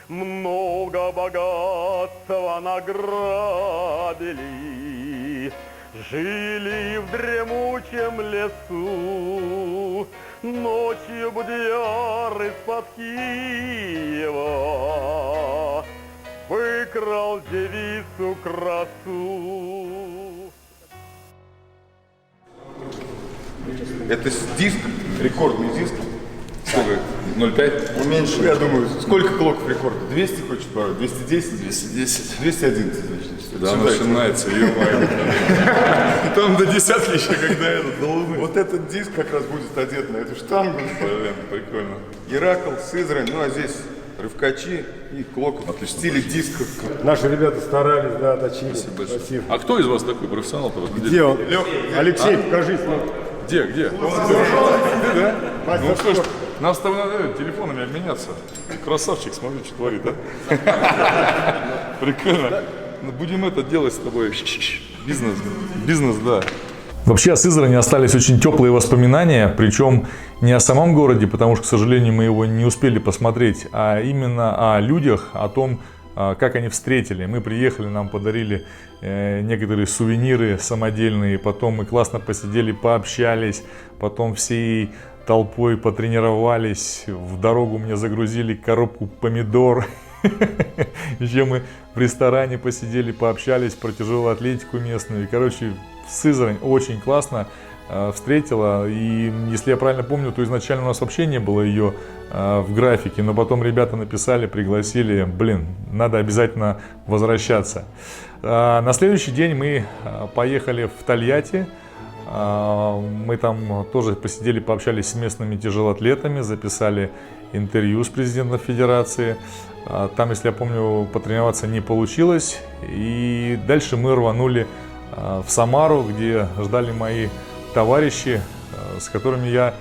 много богатства награбили, жили в дремучем лесу, ночью Будьяр из-под Киева выкрал девицу красу. Это диск, рекордный диск. Сколько? 0,5? Меньше. Я думаю, сколько клоков рекорда? 200 хочет порой? 210? 210. 211, значит. Да, начинается, ё-моё. Там до десятки еще, когда этот, до Луны. Вот этот диск как раз будет одет на эту штангу. Блин, прикольно. Геракл, Сызрань, ну а здесь рывкачи и клоков в стиле дисков. Наши ребята старались, да, точили. Спасибо. А кто из вас такой профессионал-то? Где он? Алексей, покажись. Где? Ты, да? Ну что ж, нам с тобой надо телефонами обменяться. Красавчик, смотри, что творит, да? Прикольно. Будем это делать с тобой. Бизнес, да. Вообще о Сызрани остались очень теплые воспоминания, причем не о самом городе, потому что, к сожалению, мы его не успели посмотреть, а именно о людях, о том, как они встретили. Мы приехали, нам подарили некоторые сувениры самодельные, потом мы классно посидели, пообщались, потом всей толпой потренировались, в дорогу мне загрузили коробку помидор. Еще мы в ресторане посидели, пообщались про тяжелую атлетику местную. И, короче, Сызрань очень классно встретила. И если я правильно помню, то изначально у нас вообще не было ее в графике. Но потом ребята написали, пригласили. Блин, надо обязательно возвращаться. На следующий день мы поехали в Тольятти. Мы там тоже посидели, пообщались с местными тяжелоатлетами, записали интервью с президентом федерации. Там, если я помню, потренироваться не получилось. И дальше мы рванули в Самару, где ждали мои товарищи, с которыми я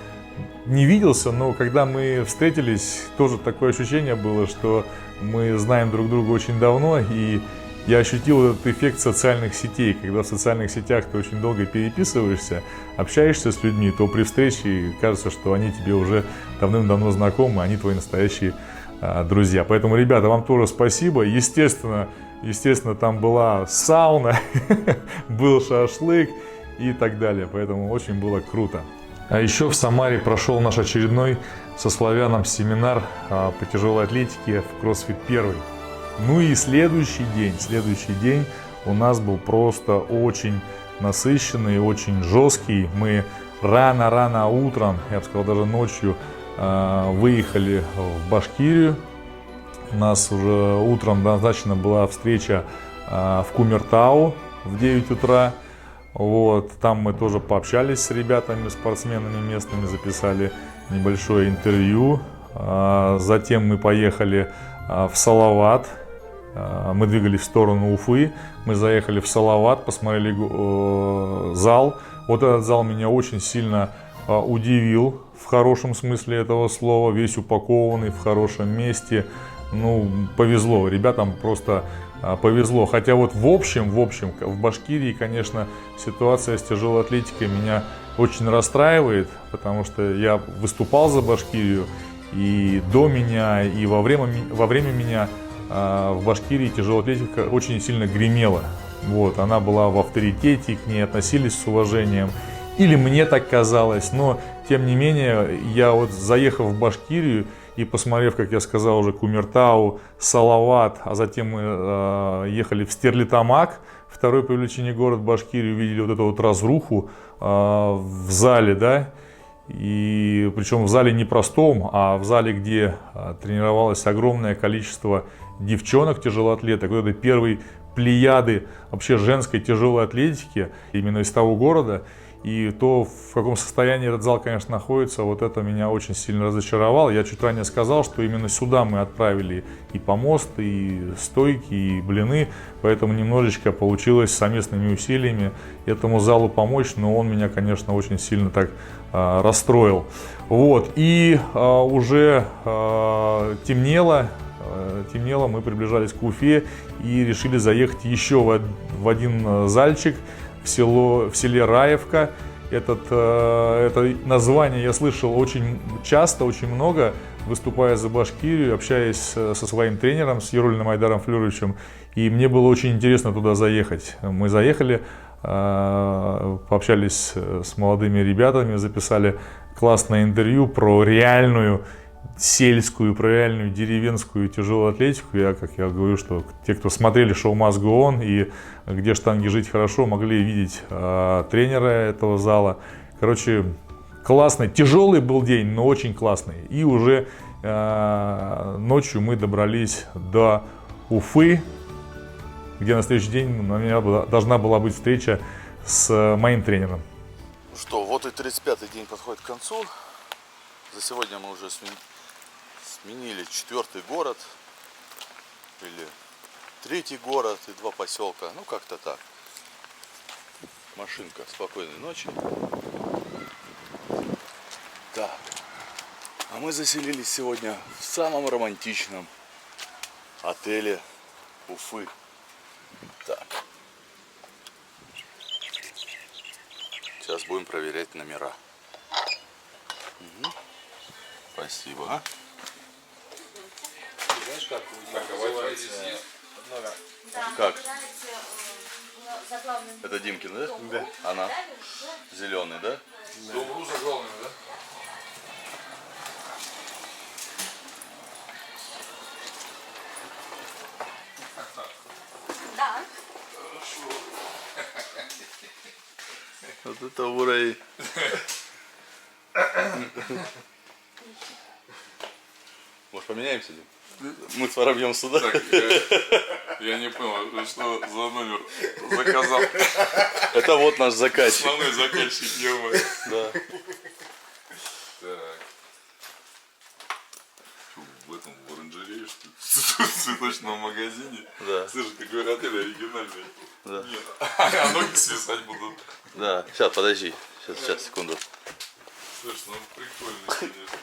не виделся, но когда мы встретились, тоже такое ощущение было, что мы знаем друг друга очень давно. И я ощутил этот эффект социальных сетей, когда в социальных сетях ты очень долго переписываешься, общаешься с людьми, то при встрече кажется, что они тебе уже давным-давно знакомы, они твои настоящие друзья. Поэтому, ребята, вам тоже спасибо. Естественно, там была сауна, был шашлык и так далее. Поэтому очень было круто. А еще в Самаре прошел наш очередной со славяном семинар по тяжелой атлетике в CrossFit 1. Ну и следующий день у нас был просто очень насыщенный, очень жесткий. Мы рано утром, я бы сказал, даже ночью выехали в Башкирию. У нас уже утром назначена была встреча в Кумертау в 9 утра. Вот, там мы тоже пообщались с ребятами, спортсменами местными, записали небольшое интервью. Затем мы поехали в Салават. Мы двигались в сторону Уфы. Мы заехали в Салават, посмотрели зал. Вот этот зал меня очень сильно удивил, в хорошем смысле этого слова. Весь упакованный, в хорошем месте. Ну, повезло, ребятам просто повезло. Хотя вот в общем, в Башкирии, конечно, ситуация с тяжелой атлетикой меня очень расстраивает, потому что я выступал за Башкирию, и до меня, и во время меня в Башкирии тяжелая атлетика очень сильно гремела. Вот, она была в авторитете, к ней относились с уважением. Или мне так казалось, но тем не менее, я вот заехав в Башкирию и посмотрев, как я сказал уже, Кумертау, Салават, а затем мы ехали в Стерлитамак, второй по величине город Башкирии, увидели вот эту вот разруху в зале, да, и причем в зале не простом, а в зале, где тренировалось огромное количество девчонок, тяжелоатлеток, вот это первые плеяды вообще женской тяжелой атлетики именно из того города. И то, в каком состоянии этот зал, конечно, находится, вот это меня очень сильно разочаровало. Я чуть ранее сказал, что именно сюда мы отправили и помост, и стойки, и блины, поэтому немножечко получилось совместными усилиями этому залу помочь, но он меня, конечно, очень сильно так расстроил. Вот, и уже темнело, мы приближались к Уфе и решили заехать еще в один зальчик, в селе Раевка. Это название я слышал очень часто, очень много, выступая за Башкирию, общаясь со своим тренером, с Яруллиным Айдаром Флюровичем. И мне было очень интересно туда заехать. Мы заехали, пообщались с молодыми ребятами, записали классное интервью про реальную сельскую, про реальную деревенскую тяжелую атлетику. Как я говорю, что те, кто смотрели шоу Must Go On и где штанги жить хорошо, могли видеть тренера этого зала. Короче, классный, тяжелый был день, но очень классный. И уже ночью мы добрались до Уфы, где на следующий день у меня должна была быть встреча с моим тренером. Что, вот и 35-й день подходит к концу. За сегодня мы уже сменили 4-й город, или 3-й город и 2 поселка, ну как-то так. Машинка, спокойной ночи. Так, а мы заселились сегодня в самом романтичном отеле Уфы. Так, сейчас будем проверять номера. Угу. Спасибо. Знаешь, как называется номер? Как? Это Димкин, да? Да. Она? Зеленый, да? Добру заглавный, да? Да. Хорошо. Вот это уровень. Может, поменяемся, Дим? Мы с Воробьем сюда. Так, я не понял, что за номер заказал. Это вот наш заказчик. Основной заказчик, ё-моё. Да. Так. В этом, в оранжерее, что ли? В цветочном магазине. Да. Слушай, ты говоришь, отель оригинальный. Да. Нет, а ноги свисать будут. Да. Сейчас, подожди. Сейчас, секунду. Слушай, ну прикольный, конечно.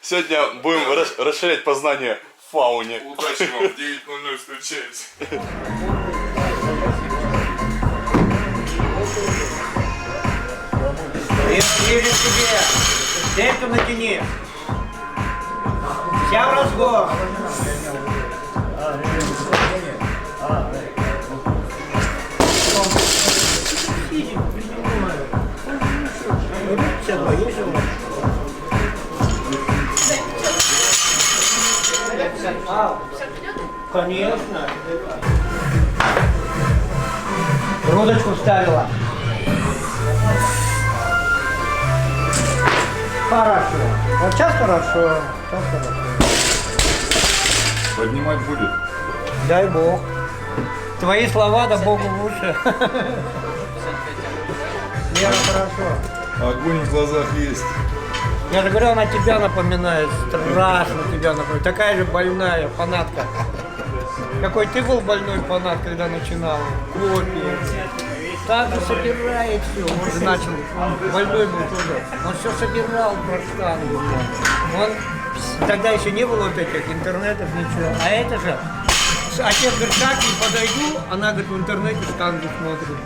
Сегодня будем расширять познание в фауне. Удачи вам, в 9:00 встречаемся. Ближе к тебе. Дельту натяни. Вся в разгон. Конечно. Грудочку вставила. Хорошо. Вот сейчас хорошо. Сейчас хорошо. Поднимать будет. Дай Бог. Твои слова, да Богу в уши. Вера, хорошо. Огонь в глазах есть. Я же говорю, она тебя напоминает, страшно тебя напоминает. Такая же больная фанатка. Какой ты был больной фанат, когда начинал? Копии. Так же собирает все. Он же начал, он больной был тоже. Он все собирал про штангу. Он, тогда еще не было вот этих интернетов, ничего. А это же, отец говорит, как не подойду, она говорит, в интернете штангу смотрит.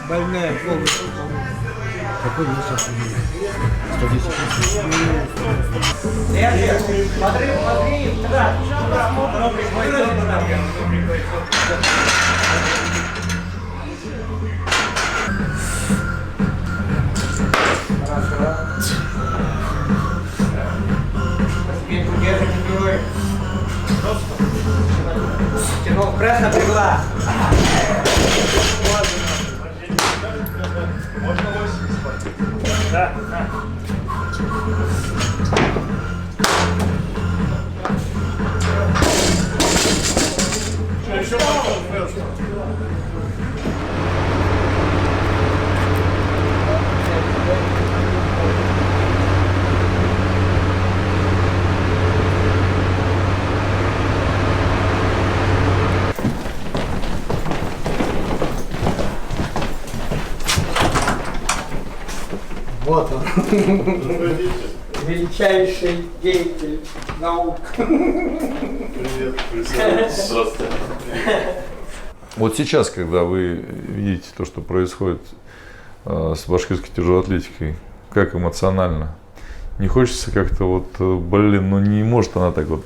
Больная полностью. Какой вес сейчас? 110 тысяч. Подрыв, трат. Спинку держите другой. Тянул пресс напрягла. Можно 80? Да. Еще Вот он. Величайший деятель наук. Привет, здравствуйте. Вот сейчас, когда вы видите то, что происходит с башкирской тяжелой атлетикой, как эмоционально? Не хочется как-то вот, ну не может она так вот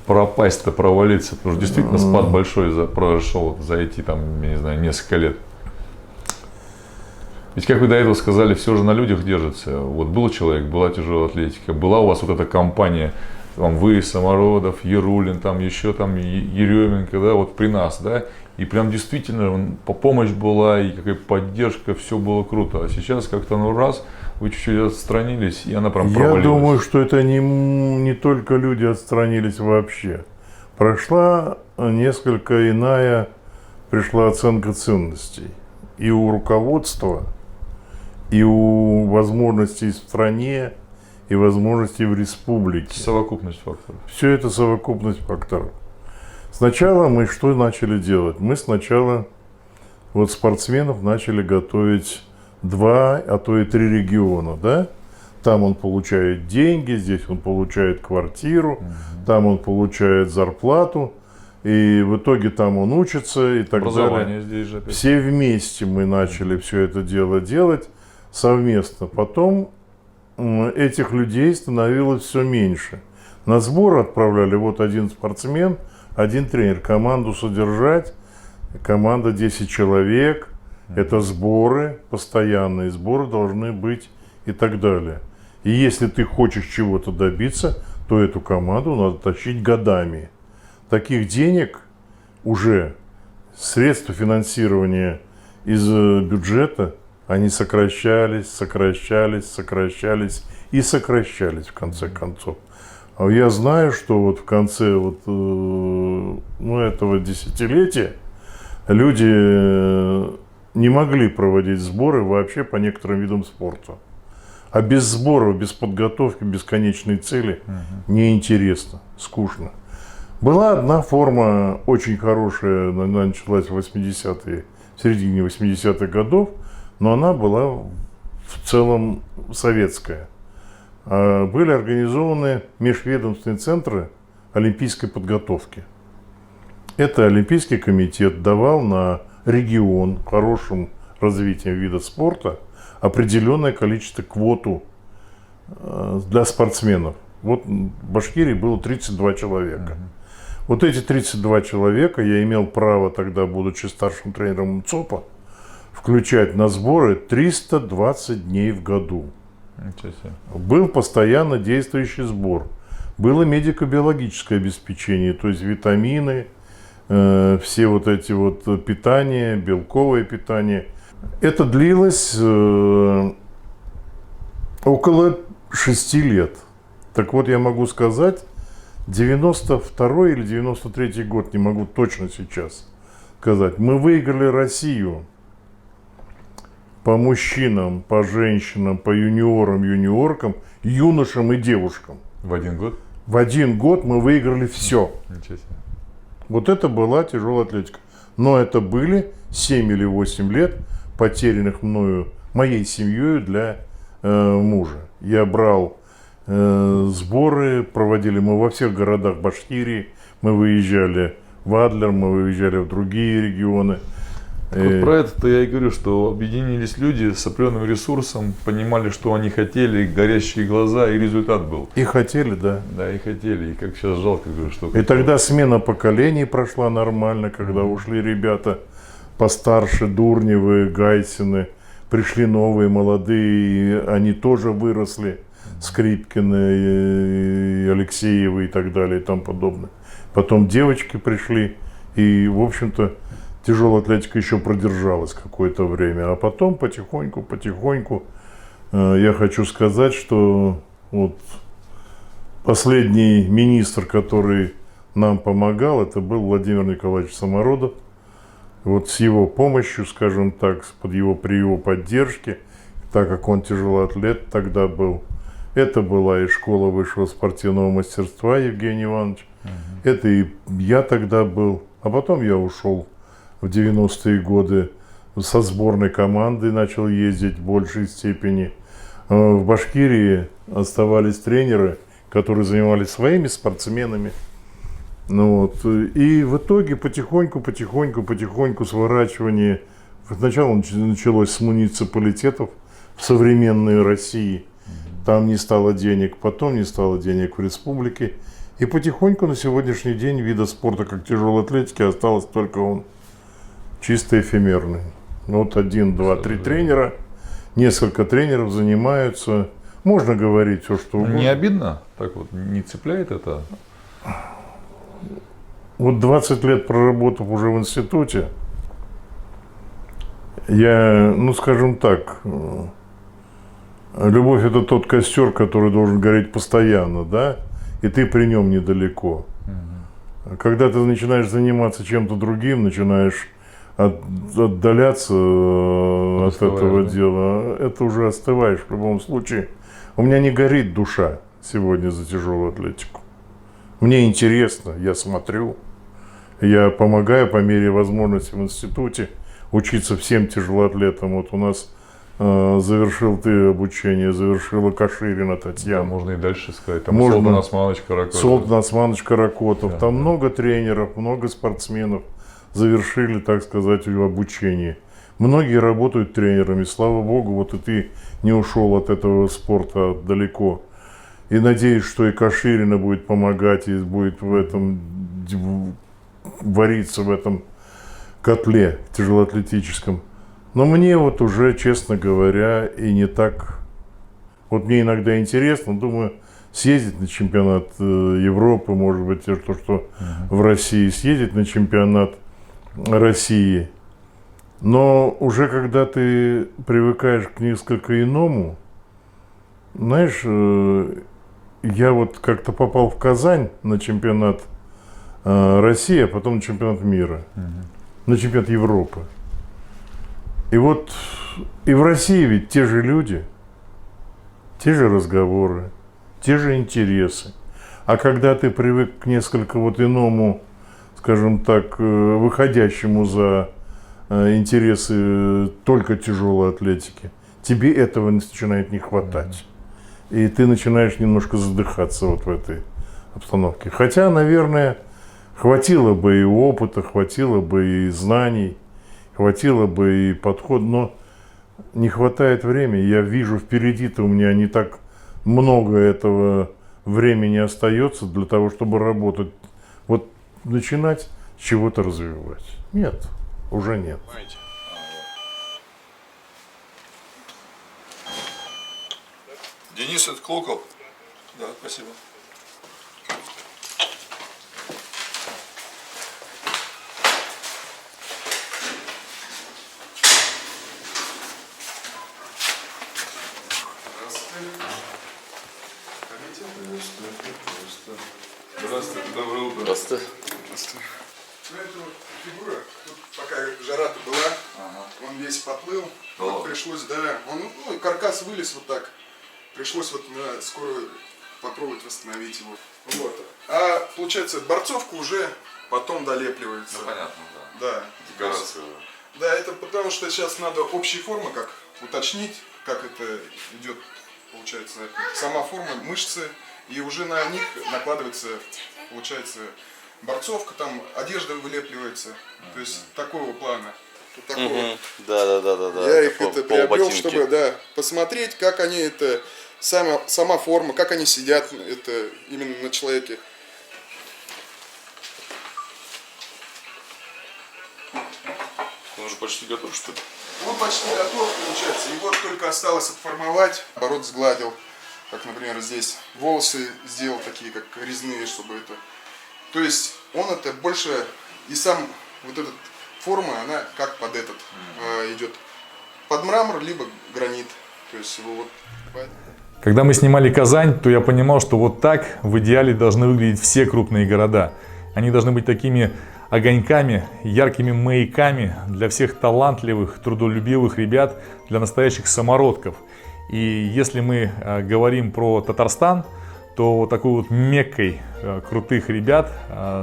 пропасть-то, провалиться, потому что действительно спад большой произошел за эти, там, я не знаю, несколько лет. Ведь, как вы до этого сказали, все же на людях держится. Вот был человек, была тяжелая атлетика, была у вас вот эта компания, там, вы, Самородов, Ярулин, там еще там Еременко, да, вот при нас, да, и прям действительно помощь была, и какая поддержка, все было круто. А сейчас как-то, ну раз, вы чуть-чуть отстранились, и она прям провалилась. Я думаю, что это не только люди отстранились вообще. Прошла несколько иная, пришла оценка ценностей. И у руководства, и у возможностей в стране, и возможностей в республике. Совокупность факторов. Все это совокупность факторов. Сначала мы что начали делать? Мы сначала вот спортсменов начали готовить 2, а то и 3 региона, да? Там он получает деньги, здесь он получает квартиру, там он получает зарплату. И в итоге там он учится и так далее. Здесь же опять. Все вместе мы начали все это дело делать совместно. Потом этих людей становилось все меньше. На сбор отправляли вот один спортсмен, один тренер. Команду содержать, команда 10 человек. Это сборы, постоянные сборы должны быть и так далее. И если ты хочешь чего-то добиться, то эту команду надо тащить годами. Таких денег уже, средства финансирования из бюджета, они сокращались в конце концов. А я знаю, что вот в конце вот, этого десятилетия люди не могли проводить сборы вообще по некоторым видам спорта. А без сборов, без подготовки, без конечной цели неинтересно, скучно. Была одна форма очень хорошая, она началась в 80-е, в середине 80-х годов, но она была в целом советская. Были организованы межведомственные центры олимпийской подготовки. Это Олимпийский комитет давал на регион хорошим развитием вида спорта определенное количество квоту для спортсменов. Вот в Башкирии было 32 человека. Вот эти 32 человека я имел право тогда, будучи старшим тренером МЦОПа, включать на сборы 320 дней в году. Был постоянно действующий сбор. Было медико-биологическое обеспечение, то есть витамины, все вот эти вот питания, белковое питание. Это длилось около 6 лет. Так вот, я могу сказать, 92 или 93 год, не могу точно сейчас сказать, мы выиграли Россию по мужчинам, по женщинам, по юниорам, юниоркам, юношам и девушкам. В один год? В один год мы выиграли все. Ничего себе. Вот это была тяжелая атлетика. Но это были 7 или 8 лет, потерянных мною, моей семьей для мужа. Я брал сборы, проводили мы во всех городах Башкирии. Мы выезжали в Адлер, мы выезжали в другие регионы. Вот про это я и говорю, что объединились люди с определенным ресурсом, понимали, что они хотели, горящие глаза, и результат был. И хотели, да. Да, и хотели. И как сейчас жалко, говорю, что... И тогда смена поколений прошла нормально, когда ушли ребята постарше, Дурневы, Гайсины, пришли новые, молодые, и они тоже выросли, Скрипкины, и Алексеевы и так далее и тому подобное. Потом девочки пришли, и, в общем-то, тяжелая атлетика еще продержалась какое-то время. А потом потихоньку, я хочу сказать, что вот последний министр, который нам помогал, это был Владимир Николаевич Самородов. Вот с его помощью, скажем так, при его поддержке, так как он тяжелоатлет тогда был, это была и школа высшего спортивного мастерства Евгений Иванович, это и я тогда был, а потом я ушел в 90-е годы со сборной командой, начал ездить в большей степени. В Башкирии оставались тренеры, которые занимались своими спортсменами. Ну вот. И в итоге потихоньку сворачивание. Сначала началось с муниципалитетов в современной России. Там не стало денег, потом не стало денег в республике. И потихоньку на сегодняшний день вида спорта, как тяжелой атлетики, осталось только он чисто эфемерный. Вот 1, 2, 3 тренера, несколько тренеров занимаются. Можно говорить все, что угодно. Не обидно? Так вот, не цепляет это? Вот 20 лет проработав уже в институте, я, ну скажем так, любовь — это тот костер, который должен гореть постоянно, да, и ты при нем недалеко. Когда ты начинаешь заниматься чем-то другим, начинаешь отдаляться от этого дела, это уже остываешь в любом случае. У меня не горит душа сегодня за тяжелую атлетику. Мне интересно, я смотрю, я помогаю по мере возможности в институте учиться всем тяжелоатлетам. Вот у нас завершил ты обучение, завершила Каширина Татьяна. Да, можно и дальше сказать. Там можно. Солтан Османович Каракотов. Солтан Османович Каракотов. Да. Там много тренеров, много спортсменов завершили, так сказать, обучение. Многие работают тренерами. Слава богу, вот и ты не ушел от этого спорта далеко. И надеюсь, что и Каширина будет помогать, и будет в этом вариться в этом котле тяжелоатлетическом. Но мне вот уже, честно говоря, и не так. Вот мне иногда интересно, думаю, съездить на чемпионат Европы, может быть, то, что в России, съездить на чемпионат России. Но уже когда ты привыкаешь к несколько иному, знаешь, я вот как-то попал в Казань на чемпионат России, а потом на чемпионат мира, на чемпионат Европы. И вот и в России ведь те же люди, те же разговоры, те же интересы. А когда ты привык к несколько вот иному, скажем так, выходящему за интересы только тяжелой атлетики, тебе этого начинает не хватать. И ты начинаешь немножко задыхаться вот в этой обстановке. Хотя, наверное, хватило бы и опыта, хватило бы и знаний, хватило бы и подхода, но не хватает времени. Я вижу, впереди-то у меня не так много этого времени остается для того, чтобы работать. Вот начинать с чего-то развивать. Нет, уже нет. Денис, это Клоков? Да, спасибо. Здравствуйте, доброе утро. Здравствуйте. Ну, это вот фигура, тут пока жара-то была, он весь поплыл, вот пришлось, да, он, ну, каркас вылез вот так, пришлось вот на скорую попробовать восстановить его. Вот. А получается, борцовка уже потом долепливается. Ну, понятно, да. Да. Декорация. Да, это потому что сейчас надо общие формы как уточнить, как это идет, получается, сама форма, мышцы, и уже на них накладывается, получается, борцовка, там одежда вылепливается, то есть такого плана. Вот такой вот. Да. Я их это приобрел, чтобы посмотреть, как они это, сама форма, как они сидят это именно на человеке. Он уже почти готов, что ли? Он почти готов, получается. Его только осталось отформовать. Оборот сгладил. Как, например, здесь волосы сделал такие, как резные, чтобы это... То есть он это больше... И сам вот эта форма, она как под этот идет. Под мрамор, либо гранит. То есть его вот... Когда мы снимали Казань, то я понимал, что вот так в идеале должны выглядеть все крупные города. Они должны быть такими огоньками, яркими маяками для всех талантливых, трудолюбивых ребят, для настоящих самородков. И если мы говорим про Татарстан, то такой вот меккой крутых ребят,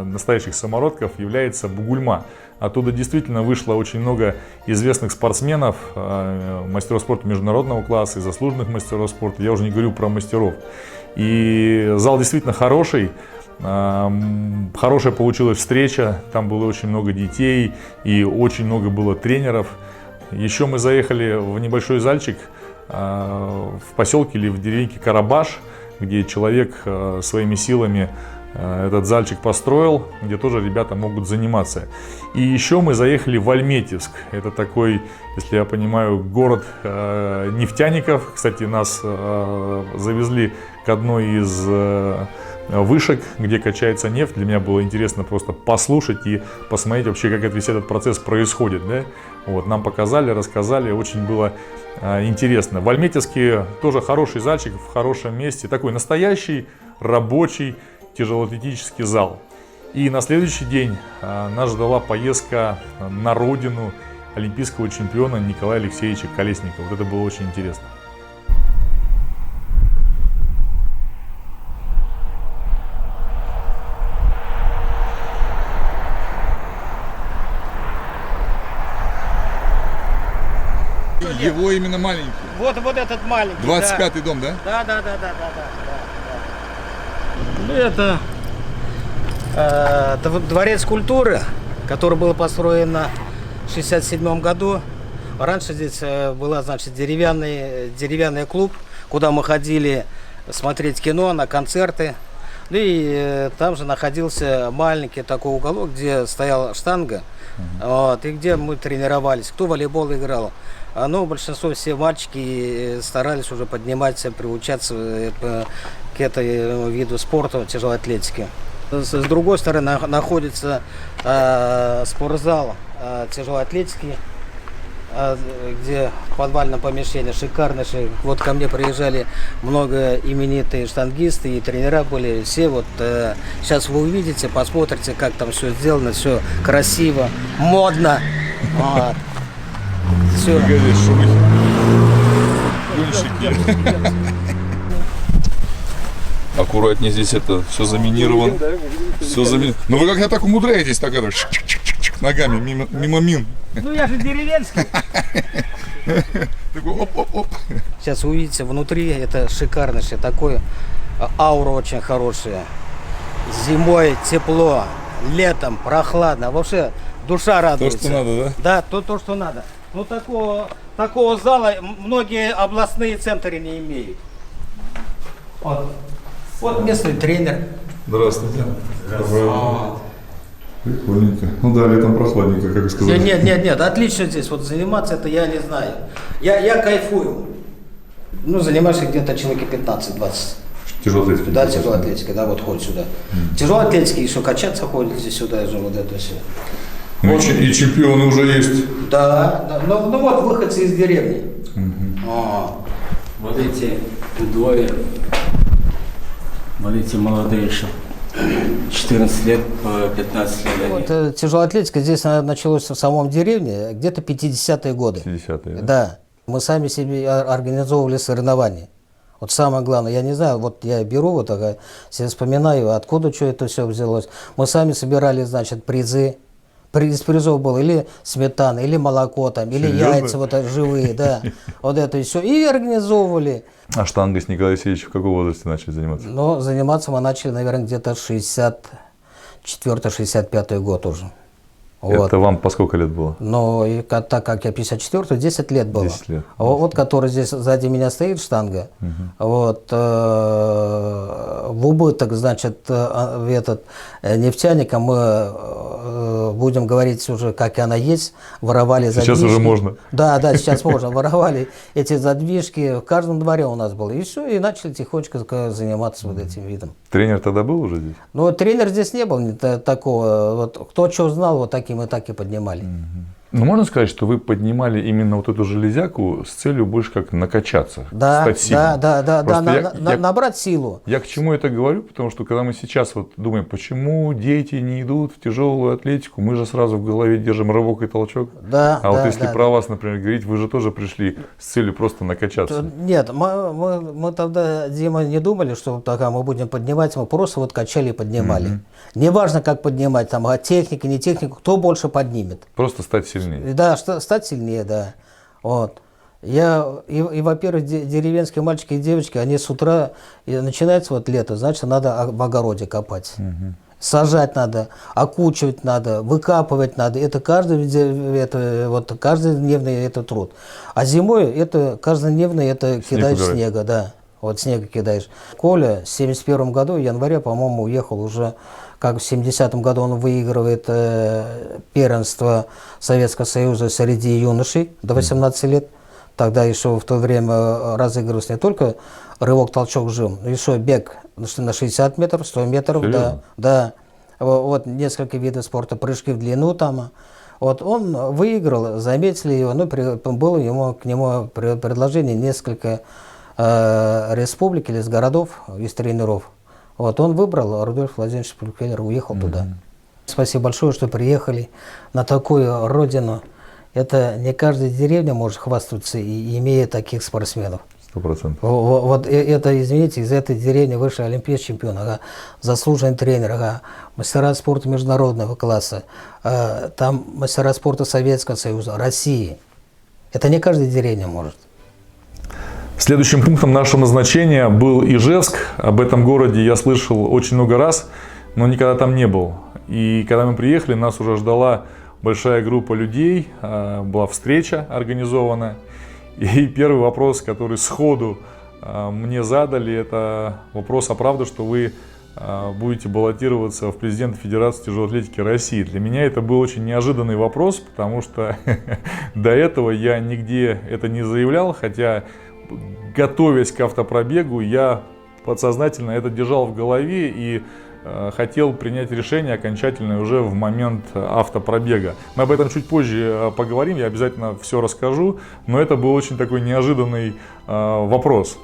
настоящих самородков, является Бугульма. Оттуда действительно вышло очень много известных спортсменов, мастеров спорта международного класса и заслуженных мастеров спорта. Я уже не говорю про мастеров. И зал действительно хороший. Хорошая получилась встреча, там было очень много детей и очень много было тренеров. Еще мы заехали в небольшой зальчик в поселке или в деревеньке Карабаш, где человек своими силами этот зальчик построил, где тоже ребята могут заниматься. И еще мы заехали в Альметьевск. Это такой, если я понимаю, город нефтяников. Кстати, нас завезли к одной из вышек, где качается нефть. Для меня было интересно просто послушать и посмотреть вообще, как весь этот процесс происходит. Да? Вот, нам показали, рассказали, очень было интересно. В Альметьевске тоже хороший зальчик, в хорошем месте. Такой настоящий рабочий тяжелоатлетический зал. И на следующий день нас ждала поездка на родину олимпийского чемпиона Николая Алексеевича Колесникова. Вот это было очень интересно. Его именно маленький. Вот этот маленький. 25-й дом, да? Да. Ну, это дворец культуры, который был построен в 1967 году. Раньше здесь была, значит, деревянный клуб, куда мы ходили смотреть кино, на концерты. И там же находился маленький такой уголок, где стояла штанга, вот, и где мы тренировались. Кто в волейбол играл. Но большинство, все мальчики старались уже подниматься, приучаться к этому виду спорта, тяжелой атлетики. С другой стороны находится спортзал тяжелой атлетики, где в подвальном помещении шикарнейший. Вот ко мне приезжали много именитые штангисты и тренера были. Все вот сейчас вы увидите, посмотрите, как там все сделано, все красиво, модно. Вот. Все. Аккуратнее, здесь это все заминировано. Все заминировано. Ну вы как-то так умудряетесь, так это, ногами, мимо мин. Ну я же деревенский. Такой оп-оп-оп. Сейчас увидите, внутри это шикарнейшее, такое аура очень хорошая. Зимой тепло, летом прохладно, вообще душа радуется. То, что надо, да? Да, то, что надо. Ну такого зала многие областные центры не имеют. Вот местный тренер. Здравствуйте. Прикольненько. Ну да, летом прохладненько, как сказать. Нет, отлично здесь. Вот заниматься это я не знаю. Я кайфую. Ну, занимаешься где-то человека 15-20. Тяжелой атлетикой? Да, тяжелой атлетикой, да, вот ходит сюда. Тяжелой атлетики еще качаться ходят здесь сюда, же вот это все. Ну вот. И чемпионы уже есть. Да. Ну вот выходцы из деревни. Вот эти двое. Вот эти молодые еще. 14 лет, 15 лет. Вот, тяжелая атлетика здесь началась в самом деревне где-то 50-е годы. 50-е, да? Мы сами себе организовывали соревнования. Вот самое главное, я не знаю, вот я беру, вот так, себе вспоминаю, откуда что это все взялось. Мы сами собирали, значит, призы. Из призов было или сметана, или молоко, там, или яйца вот живые, да. Вот это и все. И организовывали. А штангой с Николаем Алексеевичем в каком возрасте начали заниматься? Ну, заниматься мы начали, наверное, где-то 64-65 год уже. Вот. Это вам по сколько лет было? Но и так как я 54-й, 10 лет было. 10 лет. Вот, который здесь сзади меня стоит, штанга. Вот, в убыток, значит, этот нефтяникам мы будем говорить уже, как и она есть, воровали задвижки. Сейчас уже можно. Да, сейчас можно. Воровали эти задвижки, в каждом дворе у нас было. И все, и начали тихонечко заниматься вот этим видом. Тренер тогда был уже здесь? Ну, тренер здесь не был такого. Вот, кто что знал, вот таким и так и поднимали. Ну, можно сказать, что вы поднимали именно вот эту железяку с целью больше как накачаться, Да, стать сильным. да, набрать силу. Я к чему это говорю? Потому что когда мы сейчас вот думаем, почему дети не идут в тяжелую атлетику, мы же сразу в голове держим рывок и толчок. Да, а вот если про вас, например, говорить, вы же тоже пришли с целью просто накачаться. Нет, мы тогда, Дима, не думали, что тогда мы будем поднимать, мы просто вот качали и поднимали. Неважно, как поднимать, там, техника, не техника, кто больше поднимет. Просто стать сильнее. Да, стать сильнее, да. Вот. И во-первых, деревенские мальчики и девочки, они с утра, и начинается вот лето, значит, надо в огороде копать. Сажать надо, окучивать надо, выкапывать надо. Это каждодневный это труд. А зимой это каждодневный это кидаешь снега, да. Вот снега кидаешь. Коля в 71 году, в январе, по-моему, уехал уже, как в 70-м году он выигрывает первенство Советского Союза среди юношей до 18 лет. Тогда еще в то время разыгрывался не только рывок-толчок жим, но еще бег на 60 метров, 100 метров. Да. Вот несколько видов спорта, прыжки в длину там. Вот он выиграл, заметили его, но было к нему предложение несколько республик или из городов, из тренеров. Вот он выбрал, Рудольф Владимирович Пулькеллер уехал туда. Спасибо большое, что приехали на такую родину. Это не каждая деревня может хвастаться, имея таких спортсменов. 100%. Вот это, извините, из этой деревни вышел олимпийский чемпион, заслуженный тренер, мастера спорта международного класса, там мастера спорта Советского Союза, России. Это не каждая деревня может. Следующим пунктом нашего назначения был Ижевск. Об этом городе я слышал очень много раз, но никогда там не был. И когда мы приехали, нас уже ждала большая группа людей, была встреча организована. И первый вопрос, который сходу мне задали, это вопрос, а правда, что вы будете баллотироваться в президенты Федерации тяжелой атлетики России? Для меня это был очень неожиданный вопрос, потому что до этого я нигде это не заявлял, хотя, готовясь к автопробегу, я подсознательно это держал в голове и хотел принять решение окончательное уже в момент автопробега. Мы об этом чуть позже поговорим, я обязательно все расскажу, но это был очень такой неожиданный вопрос.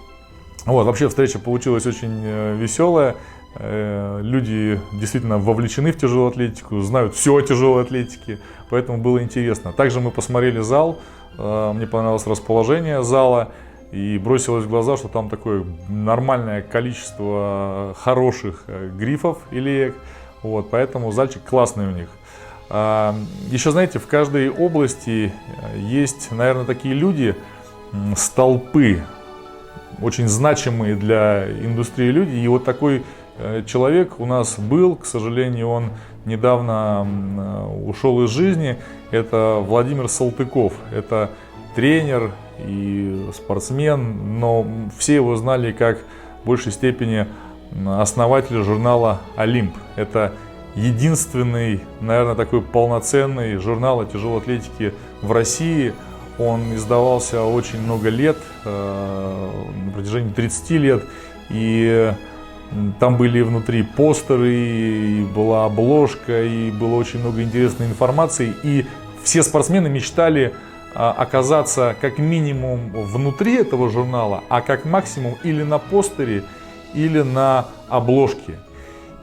Вот, вообще встреча получилась очень веселая. Люди действительно вовлечены в тяжелую атлетику, знают все о тяжелой атлетике, поэтому было интересно. Также мы посмотрели зал, мне понравилось расположение зала. И бросилось в глаза, что там такое нормальное количество хороших грифов и леек. Вот, поэтому зальчик классный у них. Еще, знаете, в каждой области есть, наверное, такие люди, столпы, очень значимые для индустрии люди. И вот такой человек у нас был, к сожалению, он недавно ушел из жизни. Это Владимир Салтыков. Это тренер и спортсмен, но все его знали как в большей степени основатель журнала «Олимп». Это единственный, наверное, такой полноценный журнал о тяжелой атлетике в России. Он издавался очень много лет, на протяжении 30 лет, и там были внутри постеры, и была обложка, и было очень много интересной информации, и все спортсмены мечтали оказаться как минимум внутри этого журнала, а как максимум или на постере, или на обложке.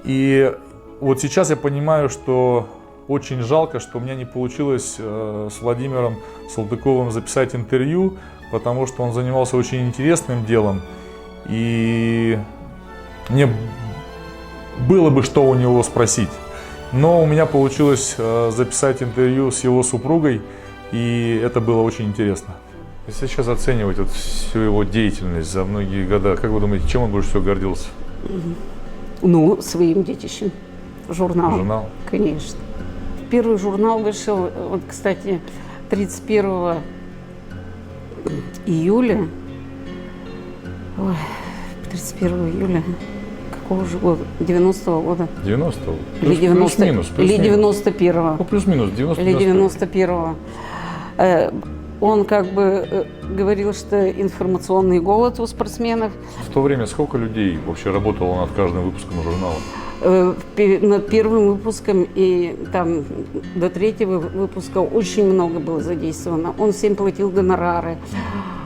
И вот сейчас я понимаю, что очень жалко, что у меня не получилось с Владимиром Салтыковым записать интервью, потому что он занимался очень интересным делом, и мне было бы что у него спросить. Но у меня получилось записать интервью с его супругой, и это было очень интересно. Если сейчас оценивать вот всю его деятельность за многие года, как вы думаете, чем он больше всего гордился? Ну, своим детищем. Журнал. Журнал? Конечно. Первый журнал вышел, вот, кстати, 31 июля. Ой, 31 июля. Какого же года? 90-го года. 90-го? Или 90, плюс-минус. или 91-го. Ну, плюс-минус, 90 Или 91-го. Он как бы говорил, что информационный голод у спортсменов. В то время сколько людей вообще работало над каждым выпуском журнала? Над первым выпуском и там до третьего выпуска очень много было задействовано. Он всем платил гонорары,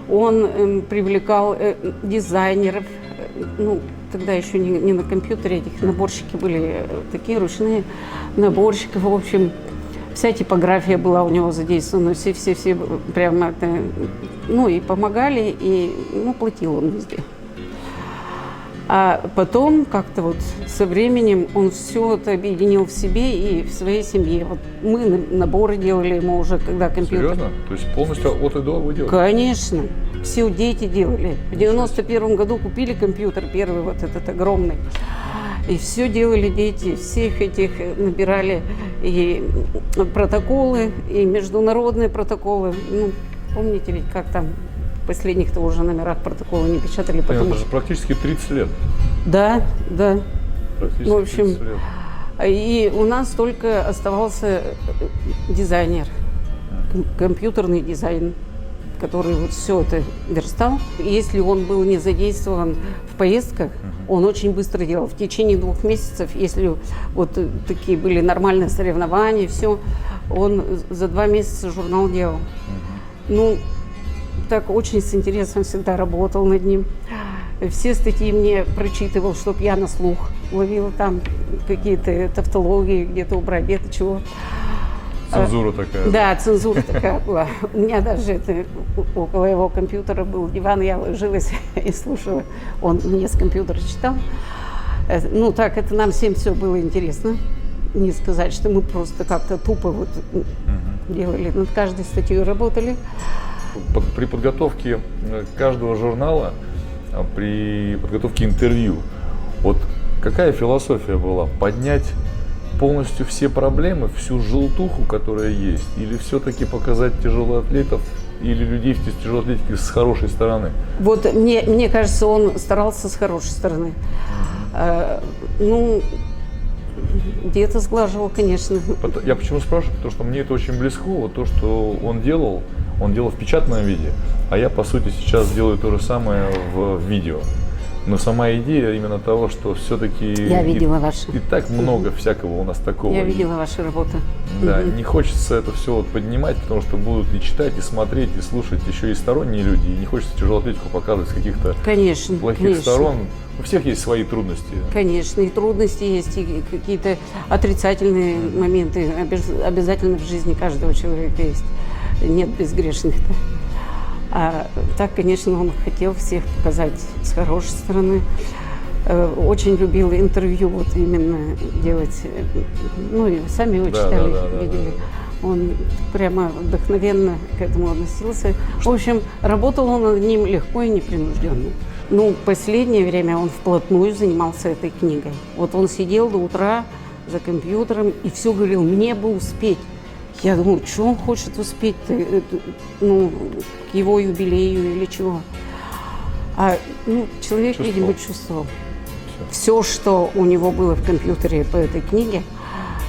он привлекал дизайнеров. Ну, тогда еще не на компьютере, этих наборщики были такие ручные наборщики. В общем, вся типография была у него задействована, все прямо это, ну, и помогали, и, ну, платил он везде. А потом как-то вот со временем он все это объединил в себе и в своей семье. Вот мы наборы делали ему уже, когда компьютер. Серьезно? То есть полностью от и до вы делали? Конечно. Все дети делали. В 91 году купили компьютер первый, вот этот огромный. И все делали дети, всех этих набирали и протоколы, и международные протоколы. Ну, помните ведь, как там в последних-то уже номерах протоколы не печатали, потому Это же практически 30 лет. Да, да. Практически В общем, 30 лет. и у нас только оставался дизайнер, компьютерный дизайн, который вот все это верстал. Если он был не задействован в поездках, он очень быстро делал. В течение 2 месяцев, если вот такие были нормальные соревнования, все, он за 2 месяца журнал делал. Ну, так очень с интересом всегда работал над ним. Все статьи мне прочитывал, чтоб я на слух ловила там какие-то тавтологии, где-то убрать, где-то чего. Цензура такая. Да, цензура такая была. У меня даже это, около его компьютера был диван, я ложилась и слушала. Он мне с компьютера читал. Ну так, это нам всем все было интересно. Не сказать, что мы просто как-то тупо вот делали, над каждой статьей работали. При подготовке каждого журнала, при подготовке интервью, вот какая философия была? Поднять полностью все проблемы, всю желтуху, которая есть, или все-таки показать тяжелоатлетов или людей в тяжелой атлетике с хорошей стороны? Вот мне кажется, он старался с хорошей стороны. Ну, где-то сглаживал, конечно. Я почему спрашиваю? Потому что мне это очень близко, вот то, что он делал в печатном виде, а я, по сути, сейчас делаю то же самое в видео. Но сама идея именно того, что все-таки Я видела ваши. И так много всякого у нас такого. Я видела ваши работы. Да, не хочется это все вот поднимать, потому что будут и читать, и смотреть, и слушать еще и сторонние люди. И не хочется тяжелую атлетику показывать с каких-то плохих сторон. У всех есть свои трудности. Конечно, и трудности есть, и какие-то отрицательные моменты обязательно в жизни каждого человека есть. Нет безгрешных-то. А так, конечно, он хотел всех показать с хорошей стороны. Очень любил интервью вот именно делать. Ну и сами его читали, видели. Он прямо вдохновенно к этому относился. В общем, работал он над ним легко и непринужденно. Ну, в последнее время он вплотную занимался этой книгой. Вот он сидел до утра за компьютером и все говорил: мне бы успеть. Я думаю, что он хочет успеть-то, ну, к его юбилею или чего. А ну, человек, видимо, чувствовал. Все, что у него было в компьютере по этой книге,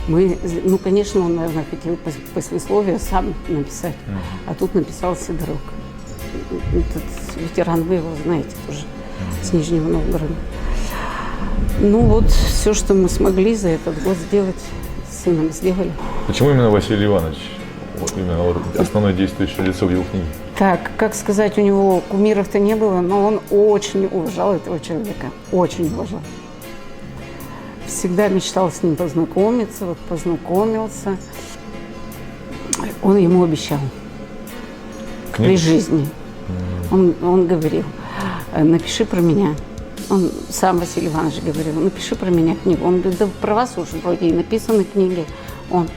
ну, конечно, он, наверное, хотел послесловие сам написать, а тут написал Сидорок. Этот ветеран, вы его знаете тоже, с Нижнего Новгорода. Ну, вот все, что мы смогли за этот год сделать, с сыном сделали. Почему именно Василий Иванович? Вот именно вот основное действующее лицо в его книге. Как сказать, у него кумиров-то не было, но он очень уважал этого человека, очень уважал. Всегда мечтал с ним познакомиться, вот познакомился. Он ему обещал при жизни. Он говорил: напиши про меня. Он сам, Василий Иванович, говорил: напиши про меня книгу. Он говорит: да про вас уже вроде и написаны книги. Он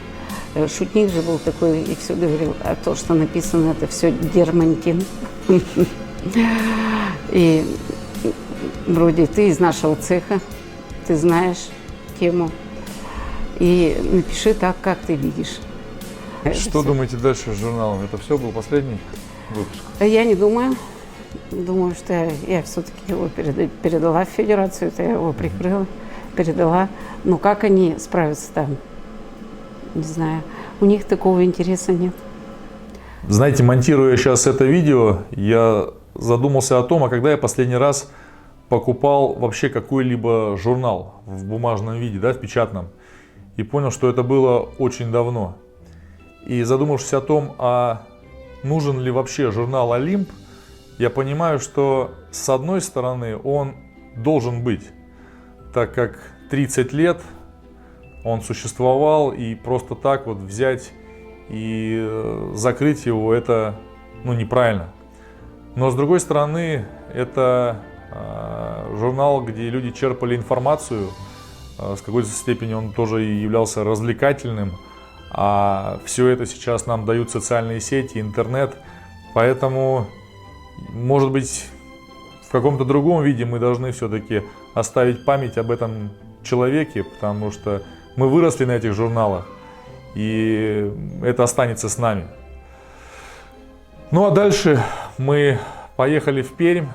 шутник же был такой и все говорил: а то, что написано, это все дермантин. И вроде ты из нашего цеха, ты знаешь тему. и напиши так, как ты видишь. Что думаете дальше с журналом? Это все был последний выпуск? Я не думаю. Думаю, что я все-таки его передала в федерацию, это я его прикрыла, передала. Но как они справятся там, не знаю. У них такого интереса нет. Знаете, монтируя сейчас это видео, я задумался о том, а когда я последний раз покупал вообще какой-либо журнал в бумажном виде, да, в печатном, и понял, что это было очень давно. И задумавшись о том, а нужен ли вообще журнал «Олимп», я понимаю, что с одной стороны он должен быть, так как 30 лет он существовал, и просто так вот взять и закрыть его, это неправильно. Но с другой стороны, это журнал, где люди черпали информацию, с какой-то степени он тоже и являлся развлекательным, а все это сейчас нам дают социальные сети, интернет, поэтому, может быть, в каком-то другом виде мы должны все-таки оставить память об этом человеке, потому что мы выросли на этих журналах, и это останется с нами. Ну а дальше мы поехали в Пермь,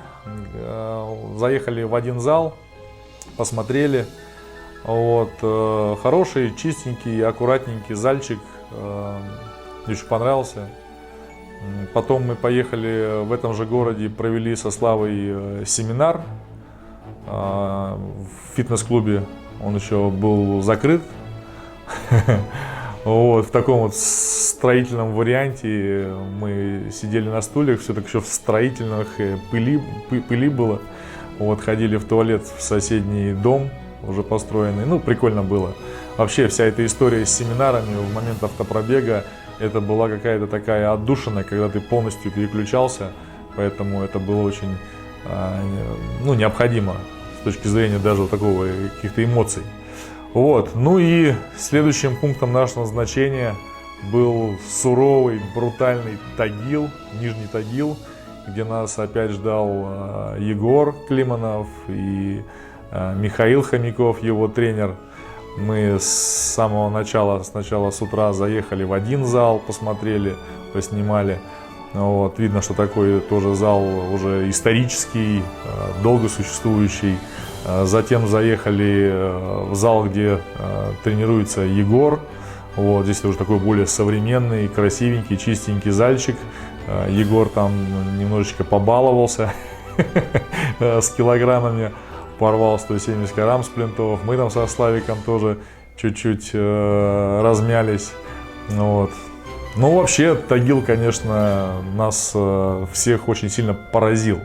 заехали в один зал, посмотрели. Вот, хороший, чистенький, аккуратненький зальчик, мне очень понравился. Потом мы поехали в этом же городе, провели со Славой семинар в фитнес-клубе, он еще был закрыт. Вот, в таком вот строительном варианте мы сидели на стульях, все так еще в строительных, пыли было. Вот, ходили в туалет в соседний дом, уже построенный, прикольно было. Вообще вся эта история с семинарами в момент автопробега, это была какая-то такая отдушина, когда ты полностью переключался, поэтому это было очень необходимо с точки зрения даже вот такого каких-то эмоций. Вот, ну и следующим пунктом нашего назначения был суровый, брутальный Тагил, Нижний Тагил, где нас опять ждал Егор Климанов и Михаил Хомяков, его тренер. Мы с самого начала, сначала с утра заехали в один зал, посмотрели, поснимали. Вот, видно, что такой тоже зал уже исторический, долго существующий. Затем заехали в зал, где тренируется Егор. Вот, здесь уже такой более современный, красивенький, чистенький зальчик. Егор там немножечко побаловался с килограммами. Порвал 170 грамм сплинтов. Мы там со Славиком тоже чуть-чуть размялись. Вот. Ну, вообще, Тагил, конечно, нас всех очень сильно поразил.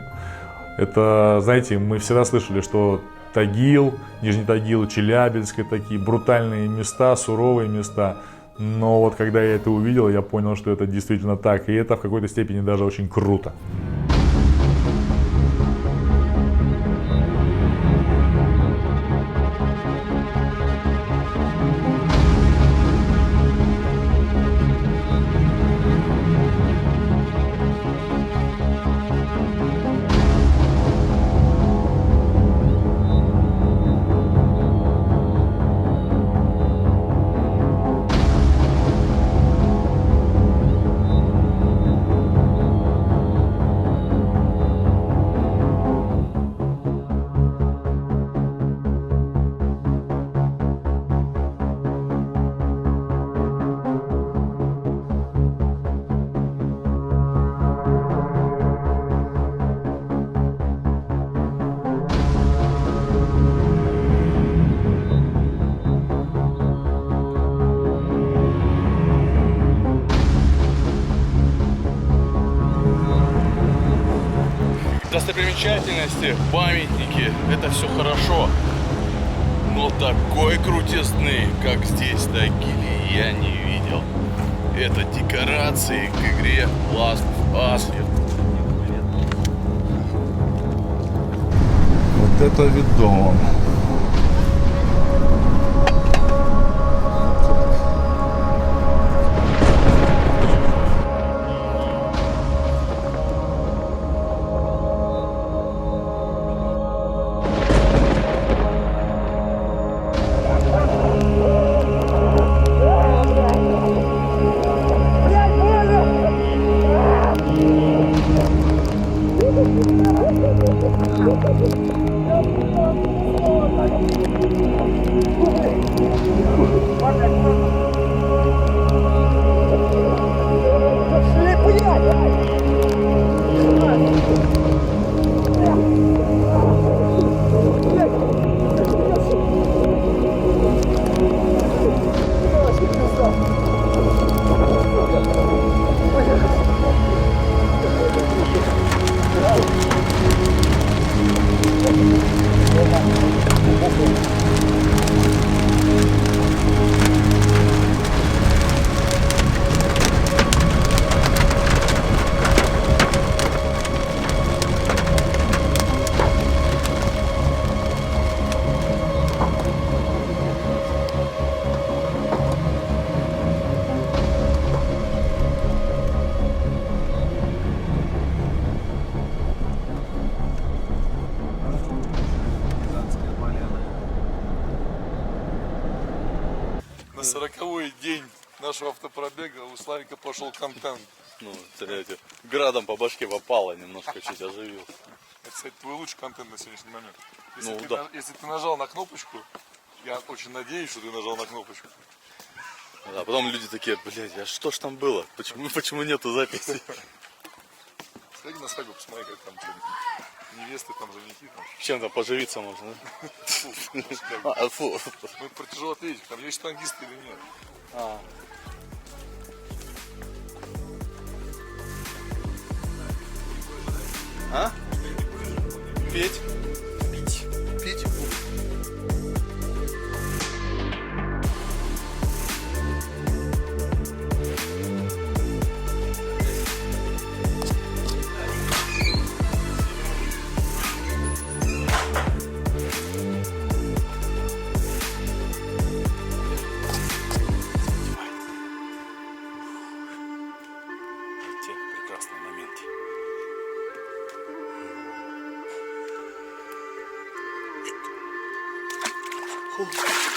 Это, знаете, мы всегда слышали, что Тагил, Нижний Тагил, Челябинск, это такие брутальные места, суровые места. Но вот когда я это увидел, я понял, что это действительно так. И это в какой-то степени даже очень круто. Достопримечательности, памятники, это все хорошо. Но такой крутизны, как здесь, в Тагиле, я не видел. Это декорации к игре Last of Us. Вот это видон. 40-й день нашего автопробега, у Славика пошел контент. Ну, знаете, градом по башке попало, немножко чуть оживил. Это, кстати, твой лучший контент на сегодняшний момент. Ну, да. Если ты нажал на кнопочку, я очень надеюсь, что ты нажал на кнопочку. А потом люди такие, блядь, а что ж там было? Почему нету записи? Сходи на свадьбу, посмотри, как там что-нибудь. Невесты, там, женихи. Там. Чем-то поживиться можно, да? Фу. Мы про тяжелую атлетику, там есть штангисты или нет. А? Петь? Пить? Те прекрасные моменты. Фу.